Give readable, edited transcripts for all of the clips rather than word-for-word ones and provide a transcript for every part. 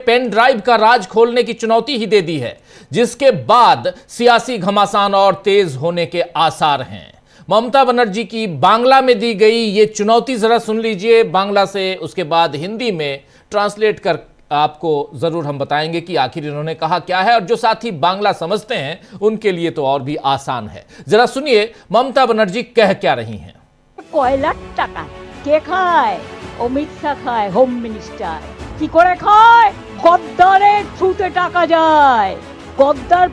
Pen drive का राज खोलने की चुनौती ही दे दी है, जिसके बाद सियासी घमासान और तेज होने के आसार हैं। ममता बनर्जी की बांग्ला में दी गई ये चुनौती जरा सुन लीजिए बांग्ला से, उसके बाद हिंदी में ट्रांसलेट कर आपको जरूर हम बताएंगे कि आखिर इन्होंने कहा क्या है, और जो साथी बांग्ला समझते हैं उनके लिए तो और भी आसान है। जरा सुनिए ममता बनर्जी कह क्या रही हैं। কয়লার টাকা কে খায়? অমিত শাহ খায়, হোম মিনিস্টার। কি করে খায়? গদ্দারের থ্রুতে টাকা যায়। গদ্দার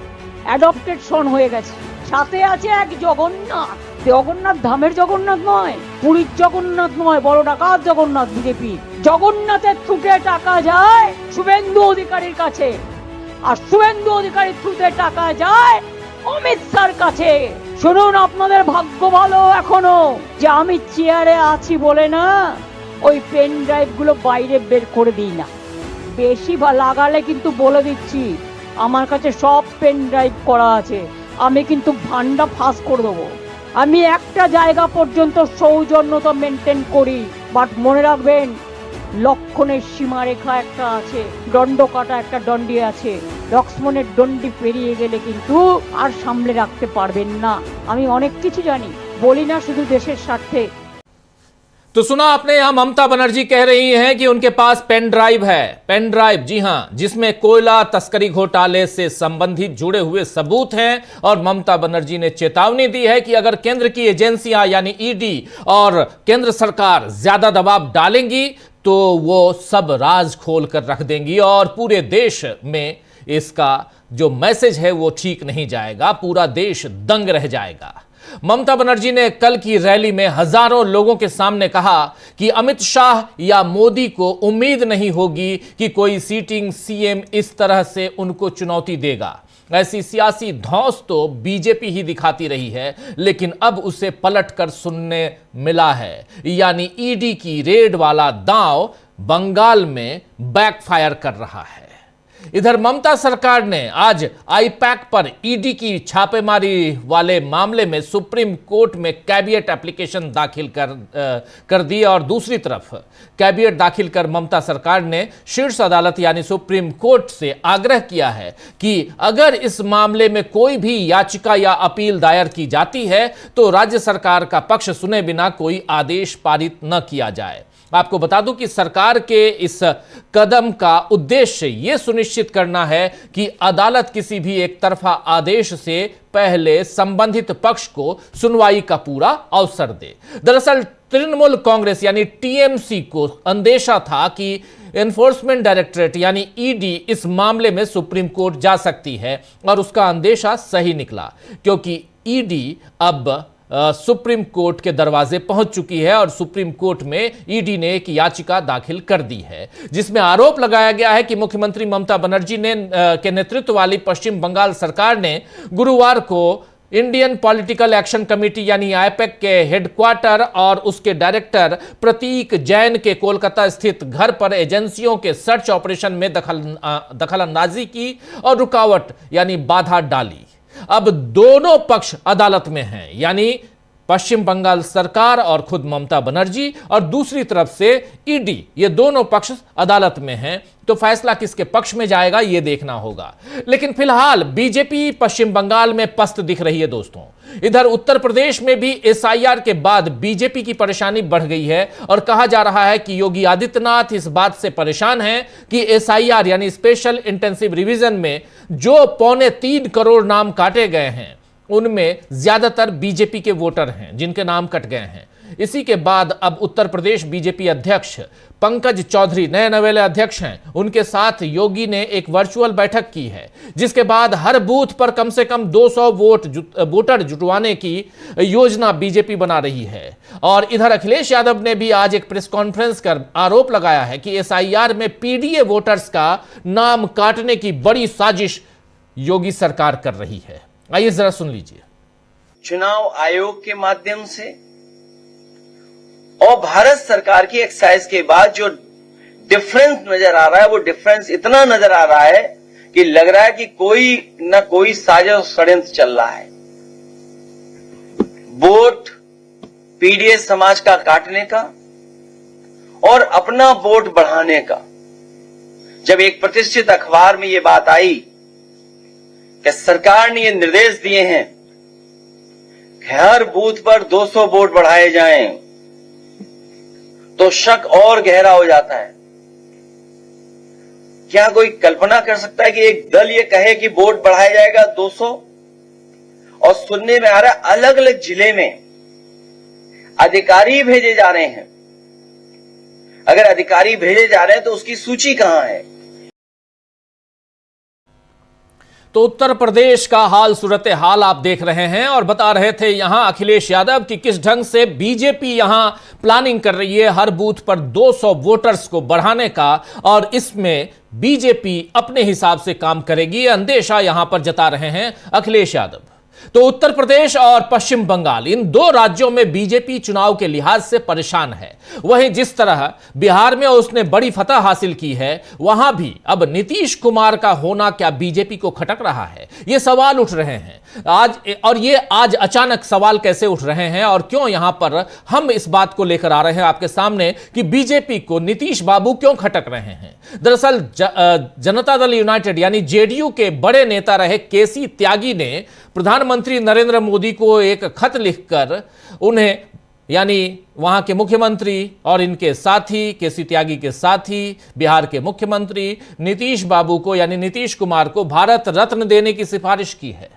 অ্যাডপ্টেড সন হয়ে গেছে। সাথে আছে এক জগন্নাথ। জগন্নাথ ধামের জগন্নাথ নয়, পুরীর জগন্নাথ নয়, বড় ডাকাত জগন্নাথ বিজেপি। জগন্নাথের থ্রুতে টাকা যায় শুভেন্দু অধিকারীর কাছে, আর শুভেন্দু অধিকারীর থ্রুতে টাকা যায় অমিত শাহর কাছে। শুনুন, আপনাদের ভাগ্য ভালো এখনো যে আমি চেয়ারে আছি বলে না ওই পেন ড্রাইভ গুলো বাইরে বের করে দিই না। বেশি লাগালে কিন্তু বলে দিচ্ছি আমার কাছে সব পেন ড্রাইভ করা আছে, আমি কিন্তু ভান্ডা ফাঁস করে দেবো। আমি একটা জায়গা পর্যন্ত সৌজন্যতা মেনটেন করি, বাট মনে রাখবেন লক্ষণের সীমারেখা একটা আছে, দণ্ড কাটা একটা দণ্ডি আছে। লক্ষ্মণের দণ্ডি পেরিয়ে গেলে কিন্তু আর সামলে রাখতে পারবেন না। আমি অনেক কিছু জানি, বলি না শুধু দেশের স্বার্থে। तो सुना आपने, यहां ममता बनर्जी कह रही हैं कि उनके पास पेन ड्राइव है, पेन ड्राइव, जी हां, जिसमें कोयला तस्करी घोटाले से संबंधित जुड़े हुए सबूत हैं। और ममता बनर्जी ने चेतावनी दी है कि अगर केंद्र की एजेंसियां यानी ईडी और केंद्र सरकार ज्यादा दबाव डालेंगी तो वो सब राज खोल कर रख देंगी और पूरे देश में इसका जो मैसेज है वो ठीक नहीं जाएगा, पूरा देश दंग रह जाएगा। ममता बनर्जी ने कल की रैली में हजारों लोगों के सामने कहा कि अमित शाह या मोदी को उम्मीद नहीं होगी कि कोई सीटिंग सीएम इस तरह से उनको चुनौती देगा। ऐसी सियासी धौंस तो बीजेपी ही दिखाती रही है, लेकिन अब उसे पलटकर सुनने मिला है, यानी ईडी की रेड वाला दांव बंगाल में बैकफायर कर रहा है। इधर ममता सरकार ने आज आईपैक पर ईडी की छापेमारी वाले मामले में सुप्रीम कोर्ट में कैविएट एप्लीकेशन दाखिल कर दी, और दूसरी तरफ कैविएट दाखिल कर ममता सरकार ने शीर्ष अदालत यानी सुप्रीम कोर्ट से आग्रह किया है कि अगर इस मामले में कोई भी याचिका या अपील दायर की जाती है तो राज्य सरकार का पक्ष सुने बिना कोई आदेश पारित न किया जाए। आपको बता दूं कि सरकार के इस कदम का उद्देश्य यह सुनिश्चित करना है कि अदालत किसी भी एक तरफा आदेश से पहले संबंधित पक्ष को सुनवाई का पूरा अवसर दे। दरअसल तृणमूल कांग्रेस यानी टीएमसी को अंदेशा था कि एनफोर्समेंट डायरेक्टरेट यानी ईडी इस मामले में सुप्रीम कोर्ट जा सकती है, और उसका अंदेशा सही निकला, क्योंकि ईडी अब सुप्रीम कोर्ट के दरवाजे पहुंच चुकी है और सुप्रीम कोर्ट में ईडी ने एक याचिका दाखिल कर दी है, जिसमें आरोप लगाया गया है कि मुख्यमंत्री ममता बनर्जी ने के नेतृत्व वाली पश्चिम बंगाल सरकार ने गुरुवार को इंडियन पॉलिटिकल एक्शन कमेटी यानी आईपैक के हेडक्वार्टर और उसके डायरेक्टर प्रतीक जैन के कोलकाता स्थित घर पर एजेंसियों के सर्च ऑपरेशन में दखलंदाजी की और रुकावट यानी बाधा डाली। अब दोनों पक्ष अदालत में हैं, यानी पश्चिम बंगाल सरकार और खुद ममता बनर्जी, और दूसरी तरफ से ईडी, ये दोनों पक्ष अदालत में हैं। तो फैसला किसके पक्ष में जाएगा ये देखना होगा। लेकिन फिलहाल बीजेपी पश्चिम बंगाल में पस्त दिख रही है दोस्तों। इधर उत्तर प्रदेश में भी एसआईआर के बाद बीजेपी की परेशानी बढ़ गई है, और कहा जा रहा है कि योगी आदित्यनाथ इस बात से परेशान हैं कि एसआईआर यानी स्पेशल इंटेंसिव रिवीजन में जो 2.25 करोड़ नाम काटे गए हैं उनमें ज्यादातर बीजेपी के वोटर हैं जिनके नाम कट गए हैं। इसी के बाद अब उत्तर प्रदेश बीजेपी अध्यक्ष पंकज चौधरी नए नवेले अध्यक्ष हैं, उनके साथ योगी ने एक वर्चुअल बैठक की है, जिसके बाद हर बूथ पर कम से कम 200 वोटर जुटवाने की योजना बीजेपी बना रही है। और इधर अखिलेश यादव ने भी आज एक प्रेस कॉन्फ्रेंस कर आरोप लगाया है कि एसआईआर में पीडीए वोटर्स का नाम काटने की बड़ी साजिश योगी सरकार कर रही है। आइए जरा सुन लीजिए। चुनाव आयोग के माध्यम से और भारत सरकार की एक्साइज के बाद जो डिफरेंस नजर आ रहा है, वो डिफरेंस इतना नजर आ रहा है कि लग रहा है कि कोई न कोई साजिश षड्यंत्र चल रहा है। वोट पीडीए समाज का काटने का और अपना वोट बढ़ाने का। जब एक प्रतिष्ठित अखबार में यह बात आई कि सरकार ने ये निर्देश दिए हैं कि हर बूथ पर 200 वोट बढ़ाए जाएं, तो शक और गहरा हो जाता है। क्या कोई कल्पना कर सकता है कि एक दल ये कहे कि वोट बढ़ाया जाएगा 200, और सुनने में आ रहा है अलग अलग जिले में अधिकारी भेजे जा रहे हैं। अगर अधिकारी भेजे जा रहे हैं तो उसकी सूची कहां है? तो उत्तर प्रदेश का हाल, सूरत हाल आप देख रहे हैं और बता रहे थे यहां अखिलेश यादव कि किस ढंग से बीजेपी यहां प्लानिंग कर रही है हर बूथ पर 200 वोटर्स को बढ़ाने का, और इसमें बीजेपी अपने हिसाब से काम करेगी, अंदेशा यहां पर जता रहे हैं अखिलेश यादव। तो उत्तर प्रदेश और पश्चिम बंगाल, इन दो राज्यों में बीजेपी चुनाव के लिहाज से परेशान है। वहीं जिस तरह बिहार में उसने बड़ी फतह हासिल की है, वहां भी अब नीतीश कुमार का होना क्या बीजेपी को खटक रहा है, ये सवाल उठ रहे हैं आज अचानक सवाल कैसे उठ रहे हैं और क्यों, यहां पर हम इस बात को लेकर आ रहे हैं आपके सामने कि बीजेपी को नीतीश बाबू क्यों खटक रहे हैं। दरअसल जनता दल यूनाइटेड यानी जेडीयू के बड़े नेता रहे केसी त्यागी ने प्रधानमंत्री नरेंद्र मोदी को एक खत लिखकर उन्हें, यानी वहां के मुख्यमंत्री और इनके साथी केसी त्यागी के साथी बिहार के मुख्यमंत्री नीतीश बाबू को यानी नीतीश कुमार को भारत रत्न देने की सिफारिश की है।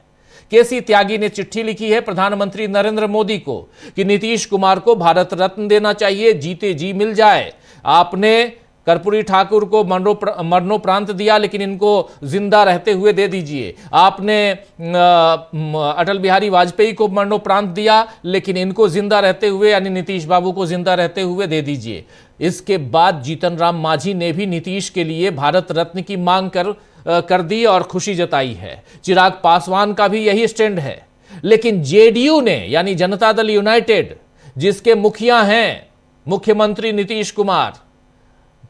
केसी त्यागी ने चिट्ठी लिखी है प्रधानमंत्री नरेंद्र मोदी को कि नीतीश कुमार को भारत रत्न देना चाहिए, जीते जी मिल जाए। आपने कर्पूरी ठाकुर को मरणोपरांत दिया, लेकिन इनको जिंदा रहते हुए दे दीजिए। आपने अटल बिहारी वाजपेयी को मरणोपरांत दिया, लेकिन इनको जिंदा रहते हुए यानी नीतीश बाबू को जिंदा रहते हुए दे दीजिए। इसके बाद जीतन राम मांझी ने भी नीतीश के लिए भारत रत्न की मांग कर दी और खुशी जताई है। चिराग पासवान का भी यही स्टैंड है। लेकिन जेडीयू ने यानी जनता दल यूनाइटेड, जिसके मुखिया हैं मुख्यमंत्री नीतीश कुमार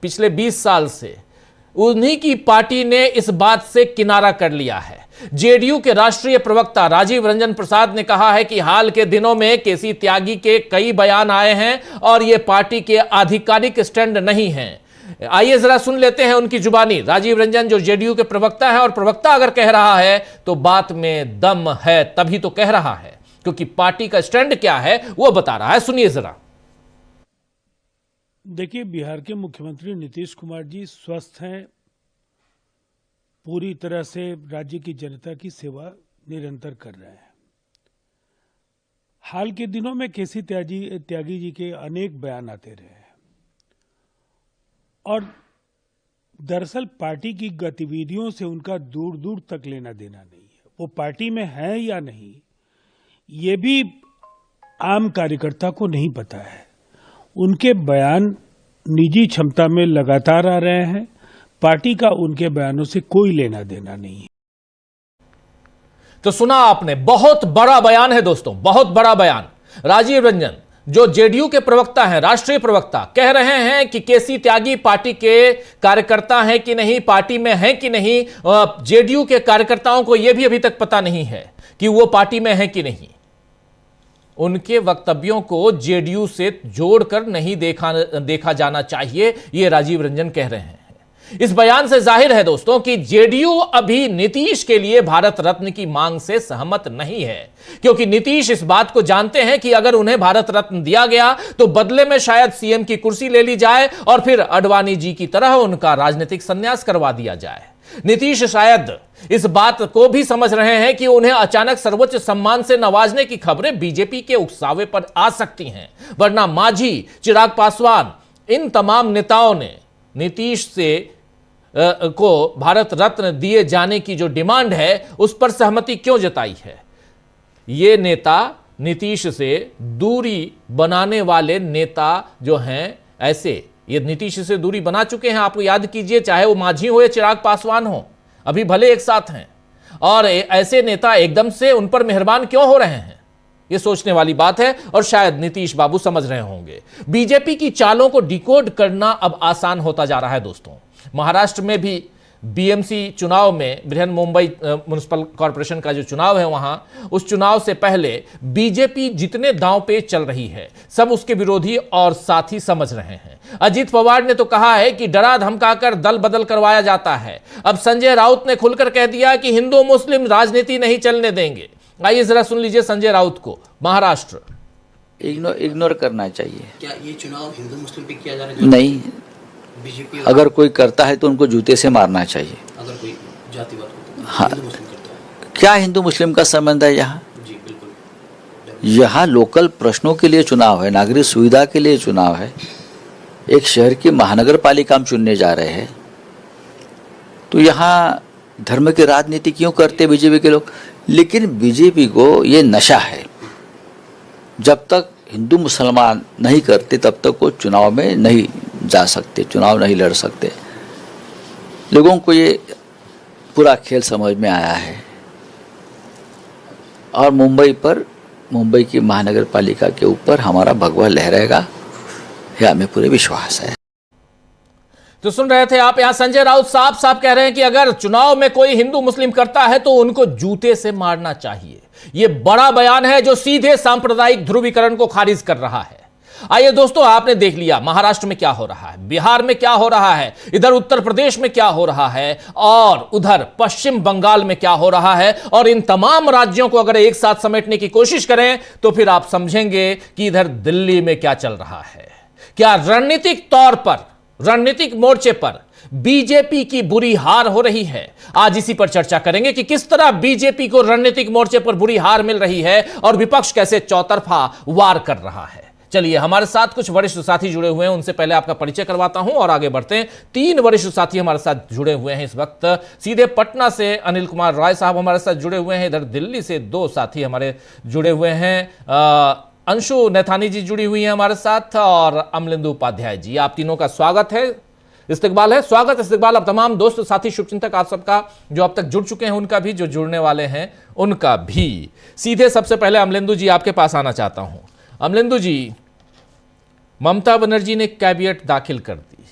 पिछले 20 साल से, उन्हीं की पार्टी ने इस बात से किनारा कर लिया है। जेडीयू के राष्ट्रीय प्रवक्ता राजीव रंजन प्रसाद ने कहा है कि हाल के दिनों में केसी त्यागी के कई बयान आए हैं और यह पार्टी के आधिकारिक स्टैंड नहीं है। आइए जरा सुन लेते हैं उनकी जुबानी। राजीव रंजन जो जेडीयू के प्रवक्ता है, और प्रवक्ता अगर कह रहा है तो बात में दम है, तभी तो कह रहा है, क्योंकि पार्टी का स्टैंड क्या है वो बता रहा है। सुनिए जरा। देखिए, बिहार के मुख्यमंत्री नीतीश कुमार जी स्वस्थ हैं, पूरी तरह से राज्य की जनता की सेवा निरंतर कर रहे हैं। हाल के दिनों में केसी त्यागी जी के अनेक बयान आते रहे हैं और दरअसल पार्टी की गतिविधियों से उनका दूर दूर तक लेना देना नहीं है। वो पार्टी में है या नहीं, ये भी आम कार्यकर्ता को नहीं पता है। उनके बयान निजी क्षमता में लगातार आ रहे हैं, पार्टी का उनके बयानों से कोई लेना देना नहीं है। तो सुना आपने, बहुत बड़ा बयान है दोस्तों, बहुत बड़ा बयान। राजीव रंजन जो जेडीयू के प्रवक्ता हैं, राष्ट्रीय प्रवक्ता, कह रहे हैं कि केसी त्यागी पार्टी के कार्यकर्ता हैं कि नहीं, पार्टी में हैं कि नहीं। जेडीयू के कार्यकर्ताओं को यह भी अभी तक पता नहीं है कि वो पार्टी में हैं कि नहीं। उनके वक्तव्यों को जेडीयू से जोड़कर नहीं देखा जाना चाहिए, यह राजीव रंजन कह रहे हैं। इस बयान से जाहिर है दोस्तों कि जेडीयू अभी नीतीश के लिए भारत रत्न की मांग से सहमत नहीं है, क्योंकि नीतीश इस बात को जानते हैं कि अगर उन्हें भारत रत्न दिया गया तो बदले में शायद सीएम की कुर्सी ले ली जाए और फिर अडवाणी जी की तरह उनका राजनीतिक संन्यास करवा दिया जाए। नीतीश शायद इस बात को भी समझ रहे हैं कि उन्हें अचानक सर्वोच्च सम्मान से नवाजने की खबरें बीजेपी के उकसावे पर आ सकती हैं, वरना मांझी, चिराग पासवान, इन तमाम नेताओं ने नीतीश से को भारत रत्न दिए जाने की जो डिमांड है उस पर सहमति क्यों जताई है। ये नेता नीतीश से दूरी बनाने वाले नेता जो हैं, ऐसे ये नीतीश से दूरी बना चुके हैं। आप याद कीजिए, चाहे वो मांझी हो या चिराग पासवान हो, अभी भले एक साथ हैं, और ऐसे नेता एकदम से उन पर मेहरबान क्यों हो रहे हैं, ये सोचने वाली बात है। और शायद नीतीश बाबू समझ रहे होंगे। बीजेपी की चालों को डिकोड करना अब आसान होता जा रहा है दोस्तों। महाराष्ट्र में भी बीएमसी चुनाव में, बृहन मुंबई म्युनिसिपल कॉरपोरेशन का जो चुनाव है वहां, उस चुनाव से पहले बीजेपी जितने दांव पे चल रही है सब उसके विरोधी और साथी समझ रहे हैं। अजीत पवार ने तो कहा है कि डरा धमकाकर दल बदल करवाया जाता है। अब संजय राउत ने खुलकर कह दिया कि हिंदू मुस्लिम राजनीति नहीं चलने देंगे। आइए जरा सुन लीजिए संजय राउत को। महाराष्ट्र, इग्नोर करना चाहिए। क्या ये चुनाव हिंदू मुस्लिम पे किया जा रहा है? नहीं, बीजेपी अगर कोई करता है तो उनको जूते से मारना चाहिए। अगर कोई जातिवाद करता है, हाँ। हिंदू मुस्लिम करता है, क्या हिंदू मुस्लिम का संबंध है यहाँ? जी बिल्कुल। यहाँ लोकल प्रश्नों के लिए चुनाव है, नागरिक सुविधा के लिए चुनाव है। एक शहर की महानगर पालिका हम चुनने जा रहे हैं, तो यहाँ धर्म की राजनीति क्यों करते बीजेपी के लोग? लेकिन बीजेपी को ये नशा है, जब तक हिंदू मुसलमान नहीं करते तब तक वो चुनाव में नहीं जा सकते, चुनाव नहीं लड़ सकते। लोगों को ये पूरा खेल समझ में आया है और मुंबई की महानगर पालिका के ऊपर हमारा भगवा लहराएगा, यह हमें पूरे विश्वास है। तो सुन रहे थे आप, यहां संजय राउत साफ साफ कह रहे हैं कि अगर चुनाव में कोई हिंदू मुस्लिम करता है तो उनको जूते से मारना चाहिए। यह बड़ा बयान है जो सीधे सांप्रदायिक ध्रुवीकरण को खारिज कर रहा है। आइए दोस्तों, आपने देख लिया महाराष्ट्र में क्या हो रहा है, बिहार में क्या हो रहा है, इधर उत्तर प्रदेश में क्या हो रहा है और उधर पश्चिम बंगाल में क्या हो रहा है। और इन तमाम राज्यों को अगर एक साथ समेटने की कोशिश करें तो फिर आप समझेंगे कि इधर दिल्ली में क्या चल रहा है। क्या रणनीतिक तौर पर, रणनीतिक मोर्चे पर बीजेपी की बुरी हार हो रही है? आज इसी पर चर्चा करेंगे कि किस तरह बीजेपी को रणनीतिक मोर्चे पर बुरी हार मिल रही है और विपक्ष कैसे चौतरफा वार कर रहा है। चलिए, हमारे साथ कुछ वरिष्ठ साथी जुड़े हुए हैं, उनसे पहले आपका परिचय करवाता हूं और आगे बढ़ते हैं। 3 वरिष्ठ साथी हमारे साथ जुड़े हुए हैं इस वक्त। सीधे पटना से अनिल कुमार राय साहब हमारे साथ जुड़े हुए हैं। इधर दिल्ली से 2 साथी हमारे जुड़े हुए हैं। अंशु नैथानी जी जुड़ी हुई हैं हमारे साथ और अमलेंदु उपाध्याय जी। आप तीनों का स्वागत है, इस्तकबाल है, स्वागत इस्तकबाल। अब तमाम दोस्त साथी शुभचिंतक आप सबका जो अब तक जुड़ चुके हैं उनका भी, जो जुड़ने वाले हैं उनका भी। सीधे सबसे पहले अमलेंदु जी आपके पास आना चाहता हूं। अमलेंदु जी, ममता बनर्जी ने कैबिनेट दाखिल कर दी।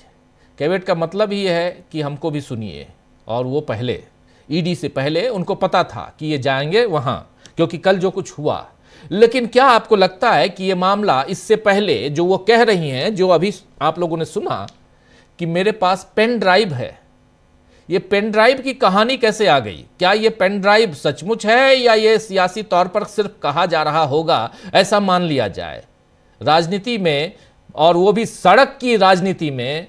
कैबिनेट का मतलब ही है कि हमको भी सुनिए, और वो पहले ईडी से पहले उनको पता था कि ये जाएंगे वहां, क्योंकि कल जो कुछ हुआ। लेकिन क्या आपको लगता है कि ये मामला इससे पहले जो वो कह रही हैं, जो अभी आप लोगों ने सुना कि मेरे पास पेन ड्राइव है, ये पेन ड्राइव की कहानी कैसे आ गई? क्या ये पेन ड्राइव सचमुच है या ये सियासी तौर पर सिर्फ कहा जा रहा होगा, ऐसा मान लिया जाए? राजनीति में, और वो भी सड़क की राजनीति में,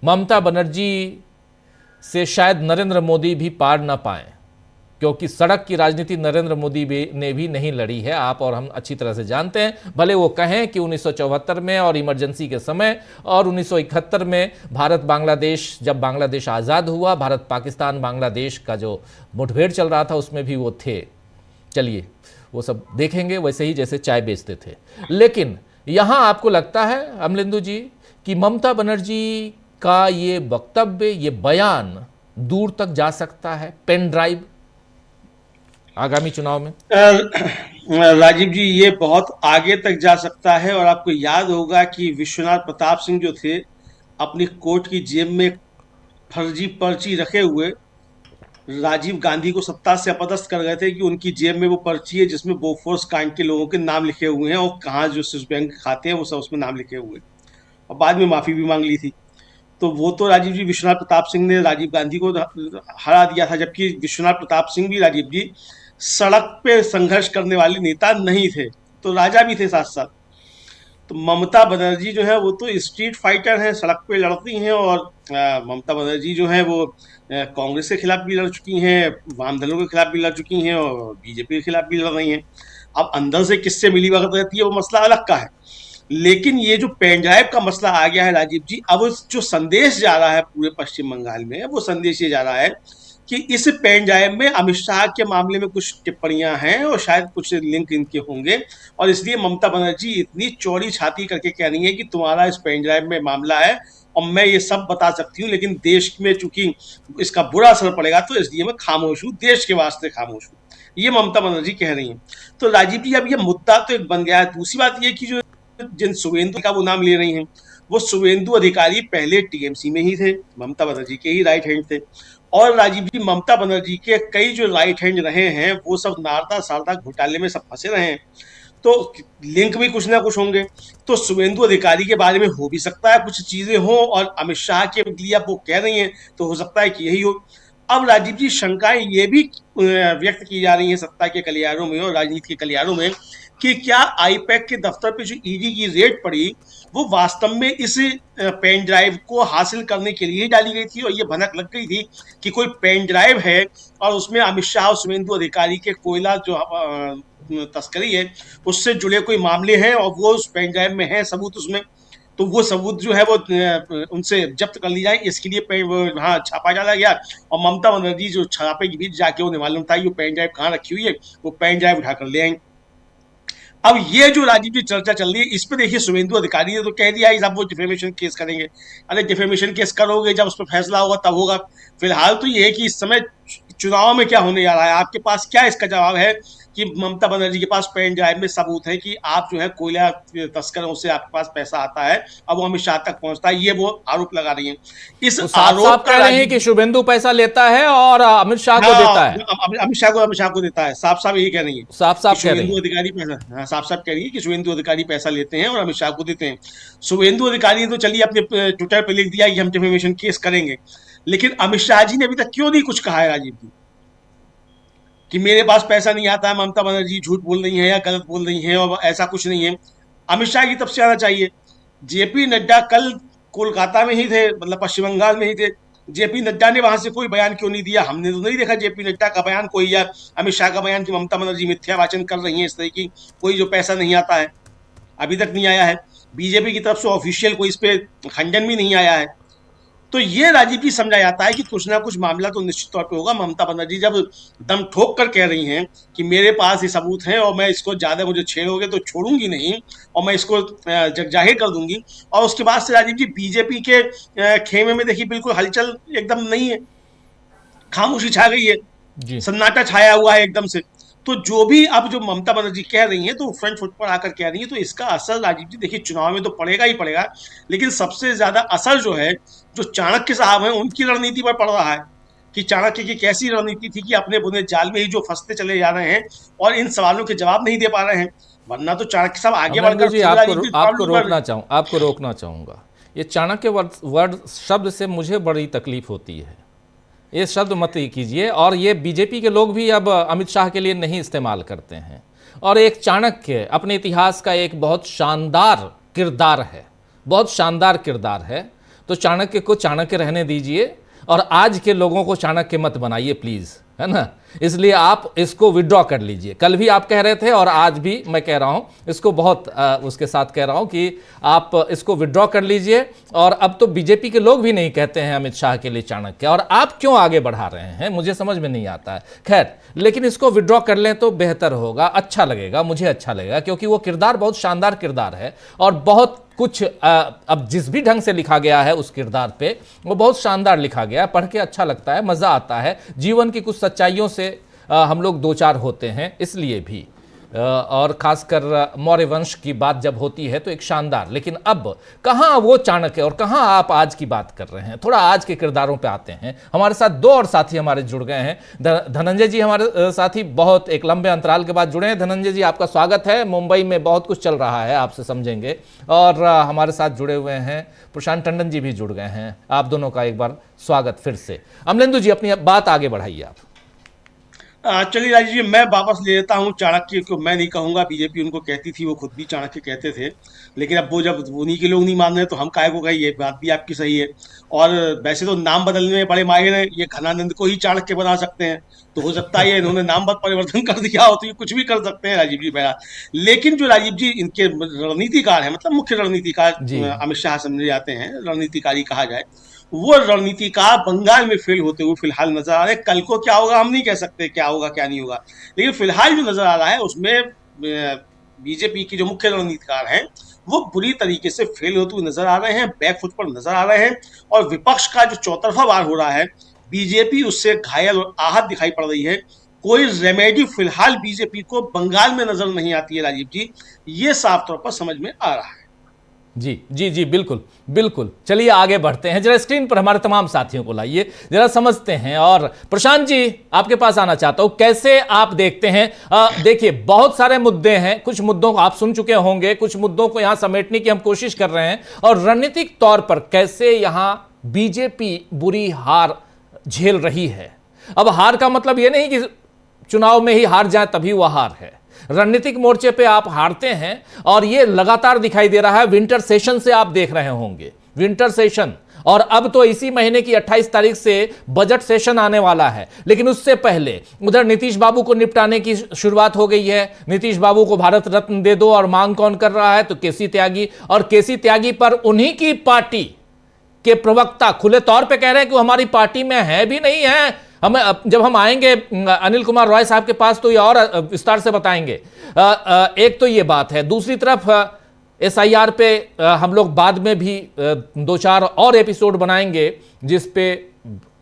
ममता बनर्जी से शायद नरेंद्र मोदी भी पार ना पाए, क्योंकि सड़क की राजनीति नरेंद्र मोदी ने भी नहीं लड़ी है, आप और हम अच्छी तरह से जानते हैं। भले वो कहें कि 1974 में और इमरजेंसी के समय और 1971 में भारत बांग्लादेश, जब बांग्लादेश आज़ाद हुआ, भारत पाकिस्तान बांग्लादेश का जो मुठभेड़ चल रहा था उसमें भी वो थे। चलिए, वो सब देखेंगे, वैसे ही जैसे चाय बेचते थे। लेकिन यहाँ आपको लगता है अमलेंदु जी कि ममता बनर्जी का ये वक्तव्य, ये बयान दूर तक जा सकता है, पेन ड्राइव आगामी चुनाव में? राजीव जी, ये बहुत आगे तक जा सकता है। और आपको याद होगा कि विश्वनाथ प्रताप सिंह जो थे, अपनी कोट की जेब में फर्जी पर्ची रखे हुए राजीव गांधी को सत्ता से अपदस्थ कर गए थे कि उनकी जेब में वो पर्ची है जिसमें बोफोर्स कांड के लोगों के नाम लिखे हुए हैं और कहाँ जो स्विस बैंक खाते हैं वो सब उसमें नाम लिखे हुए, और बाद में माफी भी मांग ली थी। तो वो तो राजीव जी, विश्वनाथ प्रताप सिंह ने राजीव गांधी को हरा दिया था, जबकि विश्वनाथ प्रताप सिंह भी, राजीव जी, सड़क पे संघर्ष करने वाले नेता नहीं थे, तो राजा भी थे साथ साथ। तो ममता बनर्जी जो है वो तो स्ट्रीट फाइटर हैं, सड़क पे लड़ती हैं। और ममता बनर्जी जो है वो कांग्रेस के खिलाफ भी लड़ चुकी हैं, वाम दलों के खिलाफ भी लड़ चुकी हैं और बीजेपी के खिलाफ भी लड़ रही हैं। अब अंदर से किससे मिली भगत रहती है वो मसला अलग का है। लेकिन ये जो पेन ड्राइव का मसला आ गया है राजीव जी, अब जो संदेश जा रहा है पूरे पश्चिम बंगाल में, वो संदेश ये जा रहा है कि इस पेन ड्राइव में अमित शाह के मामले में कुछ टिप्पणियां हैं और शायद कुछ लिंक इनके होंगे, और इसलिए ममता बनर्जी इतनी चौड़ी छाती करके कह रही है कि तुम्हारा इस पेन ड्राइव में मामला है और मैं ये सब बता सकती हूँ, लेकिन देश में चूंकि इसका बुरा असर पड़ेगा तो इसलिए मैं खामोश हूँ, देश के वास्ते खामोश हूँ, ये ममता बनर्जी कह रही हैं। तो राजीव जी, अब ये मुद्दा तो एक बन गया है। दूसरी बात ये कि जो जिन शुभेंदु का वो नाम ले रही हैं, वो शुभेंदु अधिकारी पहले टीएमसी में ही थे, ममता बनर्जी के ही राइट हैंड थे। और राजीव जी, ममता बनर्जी के कई जो राइट हैंड रहे हैं वो सब नारदा सारदा घोटाले में सब फंसे रहे हैं, तो लिंक भी कुछ ना कुछ होंगे। तो शुभेंदु अधिकारी के बारे में हो भी सकता है कुछ चीजें हो, और अमित शाह के लिए अब वो कह रही हैं तो हो सकता है कि यही हो। अब राजीव जी, शंकाएं ये भी व्यक्त की जा रही हैं सत्ता के गलियारों में और राजनीति के गलियारों में कि क्या आईपैक के दफ्तर पे जो ईडी की रेड पड़ी वो वास्तव में इस पेन ड्राइव को हासिल करने के लिए ही डाली गई थी, और ये भनक लग गई थी कि कोई पेन ड्राइव है और उसमें अमित शाह और शुभेंदु अधिकारी के कोयला जो तस्करी है उससे जुड़े कोई मामले हैं और वो उस पेन ड्राइव में है सबूत उसमें, तो वो सबूत जो है वो उनसे जब्त कर ली जाए, इसके लिए वहाँ छापा डाला गया। और ममता बनर्जी जो छापे के बीच जाके उन्हें मालूम था ये पेन ड्राइव कहाँ रखी हुई है, वो पेन ड्राइव उठाकर ले आएंगे। अब ये जो राजीव जी चर्चा चल रही है इस पे देखिए, शुभेंदु अधिकारी ने तो कह दिया है वो डिफेमेशन केस करेंगे। अरे डिफेमेशन केस करोगे, जब उस पर फैसला होगा तब होगा। फिलहाल तो ये है कि इस समय चुनाव में क्या होने जा रहा है, आपके पास क्या इसका जवाब है कि ममता बनर्जी के पास पेन ड्राइव में सबूत है कि आप जो है कोयला तस्करों से आपके पास पैसा आता है, अब वो अमित शाह तक पहुंचता है, ये वो आरोप लगा रही है। इस तो साफ आरोप साफ कह रहे हैं कि शुभेंदु पैसा लेता है और अमित शाह को देता है। अमित शाह को देता है, साफ साफ यही कह रही है। साफ साफ कह रही शुभेंदु है। अधिकारी पैसा, साफ साफ कह रही है कि शुभेंदु अधिकारी पैसा लेते हैं और अमित शाह को देते हैं। शुभेंदु अधिकारी ने तो चलिए अपने ट्विटर पे लिख दिया कि हम डिफेमेशन केस करेंगे, लेकिन अमित शाह जी ने अभी तक क्यों नहीं कुछ कहा है राजीव जी कि मेरे पास पैसा नहीं आता है, ममता बनर्जी झूठ बोल रही है या गलत बोल रही है, और ऐसा कुछ नहीं है। अमित शाह की तरफ से आना चाहिए। जेपी नड्डा कल कोलकाता में ही थे, मतलब पश्चिम बंगाल में ही थे, जेपी नड्डा ने वहां से कोई बयान क्यों नहीं दिया? हमने तो नहीं देखा जेपी नड्डा का बयान कोई, या अमित शाह का बयान कि ममता बनर्जी मिथ्या वाचन कर रही है इस तरह की, कोई जो पैसा नहीं आता है अभी तक नहीं आया है। बीजेपी की तरफ से ऑफिशियल कोई इस पे खंडन भी नहीं आया है। तो ये राजीव जी समझा जाता है कि कुछ ना कुछ मामला तो निश्चित तौर पे होगा। ममता बनर्जी जब दम ठोक कर कह रही हैं कि मेरे पास ये सबूत हैं और मैं इसको ज्यादा मुझे छेड़ोगे तो छोड़ूंगी नहीं और मैं इसको जगजाहिर कर दूंगी, और उसके बाद से राजीव जी बीजेपी के खेमे में देखिए बिल्कुल हलचल एकदम नहीं है, खामोशी छा गई है, सन्नाटा छाया हुआ है एकदम से। तो जो भी अब जो ममता बनर्जी कह रही हैं तो फ्रंट फुट पर आकर कह रही हैं, तो इसका असर राजीव जी देखिए चुनाव में तो पड़ेगा ही पड़ेगा, लेकिन सबसे ज्यादा असर जो है जो चाणक्य साहब हैं उनकी रणनीति पर पड़ रहा है कि चाणक्य की कैसी रणनीति थी कि अपने बुने जाल में ही जो फंसते चले जा रहे हैं और इन सवालों के जवाब नहीं दे पा रहे हैं, वरना तो चाणक्य साहब आगे बढ़कर आपको रोकना चाहूंगा। ये चाणक्य वर्ड शब्द से मुझे बड़ी तकलीफ होती है, ये शब्द मत कीजिए। और ये बीजेपी के लोग भी अब अमित शाह के लिए नहीं इस्तेमाल करते हैं। और एक चाणक्य अपने इतिहास का एक बहुत शानदार किरदार है, बहुत शानदार किरदार है। तो चाणक्य को चाणक्य रहने दीजिए और आज के लोगों को चाणक्य मत बनाइए प्लीज़, है ना। इसलिए आप इसको विड्रॉ कर लीजिए। कल भी आप कह रहे थे और आज भी मैं कह रहा हूं, इसको बहुत उसके साथ कह रहा हूं कि आप इसको विड्रॉ कर लीजिए। और अब तो बीजेपी के लोग भी नहीं कहते हैं अमित शाह के लिए चाणक्य, और आप क्यों आगे बढ़ा रहे हैं मुझे समझ में नहीं आता है। खैर, लेकिन इसको विड्रॉ कर लें तो बेहतर होगा, अच्छा लगेगा, मुझे अच्छा लगेगा, क्योंकि वो किरदार बहुत शानदार किरदार है और बहुत कुछ अब जिस भी ढंग से लिखा गया है उस किरदार पे वो बहुत शानदार लिखा गया है, पढ़ के अच्छा लगता है, मज़ा आता है। जीवन की कुछ सच्चाइयों से हम लोग दो चार होते हैं, इसलिए भी और खासकर मौर्य वंश की बात जब होती है तो एक शानदार। लेकिन अब कहाँ वो चाणक्य और कहाँ आप आज की बात कर रहे हैं? थोड़ा आज के किरदारों पे आते हैं। हमारे साथ दो और साथी हमारे जुड़ गए हैं। धनंजय जी हमारे साथी बहुत एक लंबे अंतराल के बाद जुड़े हैं। धनंजय जी, आपका स्वागत है। मुंबई में बहुत कुछ चल रहा है, आपसे समझेंगे। और हमारे साथ जुड़े हुए हैं प्रशांत टंडन जी भी जुड़ गए हैं। आप दोनों का एक बार स्वागत फिर से। अमलेंदु जी, अपनी बात आगे बढ़ाइए आप। चलिए राजीव जी, मैं वापस ले लेता हूँ। चाणक्य को मैं नहीं कहूँगा, बीजेपी उनको कहती थी, वो खुद भी चाणक्य कहते थे, लेकिन अब वो जब उन्हीं के लोग नहीं मान रहे तो हम काहे को कहें, ये बात भी आपकी सही है। और वैसे तो नाम बदलने में बड़े माहिर हैं, ये घनानंद को ही चाणक्य बना सकते हैं, तो हो सकता है इन्होंने नाम परिवर्तन कर दिया हो, तो ये कुछ भी कर सकते हैं राजीव जी मेरा। लेकिन जो राजीव जी इनके रणनीतिकार है, मतलब मुख्य रणनीतिकार अमित शाह समझे जाते हैं, रणनीतिकारी कहा जाए, वो रणनीतिकार बंगाल में फेल होते हुए फिलहाल नजर आ रहे हैं। कल को क्या होगा हम नहीं कह सकते, क्या होगा क्या नहीं होगा, लेकिन फिलहाल जो नजर आ रहा है उसमें बीजेपी की जो मुख्य रणनीतिकार हैं वो बुरी तरीके से फेल होते हुए नजर आ रहे हैं, बैकफुट पर नजर आ रहे हैं। और विपक्ष का जो चौतरफा वार हो रहा है, बीजेपी उससे घायल और आहत दिखाई पड़ रही है। कोई रेमेडी फिलहाल बीजेपी को बंगाल में नजर नहीं आती है राजीव जी, ये साफ तौर पर समझ में आ रहा है। जी जी जी, बिल्कुल बिल्कुल। चलिए आगे बढ़ते हैं, जरा स्क्रीन पर हमारे तमाम साथियों को लाइए, जरा समझते हैं। और प्रशांत जी, आपके पास आना चाहता हूं, कैसे आप देखते हैं? देखिए, बहुत सारे मुद्दे हैं, कुछ मुद्दों को आप सुन चुके होंगे, कुछ मुद्दों को यहां समेटने की हम कोशिश कर रहे हैं। और रणनीतिक तौर पर कैसे यहां बीजेपी बुरी हार झेल रही है। अब हार का मतलब यह नहीं कि चुनाव में ही हार जाए तभी वह हार है, रणनीतिक मोर्चे पे आप हारते हैं और ये लगातार दिखाई दे रहा है। विंटर सेशन से आप देख रहे होंगे, विंटर सेशन, और अब तो इसी महीने की 28 तारीख से बजट सेशन आने वाला है। लेकिन उससे पहले उधर नीतीश बाबू को निपटाने की शुरुआत हो गई है। नीतीश बाबू को भारत रत्न दे दो, और मांग कौन कर रहा है? तो केसी त्यागी। और केसी त्यागी पर उन्हीं की पार्टी के प्रवक्ता खुले तौर पे कह रहे हैं कि वो हमारी पार्टी में है भी नहीं है। जब हम आएंगे अनिल कुमार रॉय साहब के पास तो ये और विस्तार से बताएंगे। एक तो ये बात है, दूसरी तरफ एसआईआर पे हम लोग बाद में भी 2-4 और एपिसोड बनाएंगे, जिस पे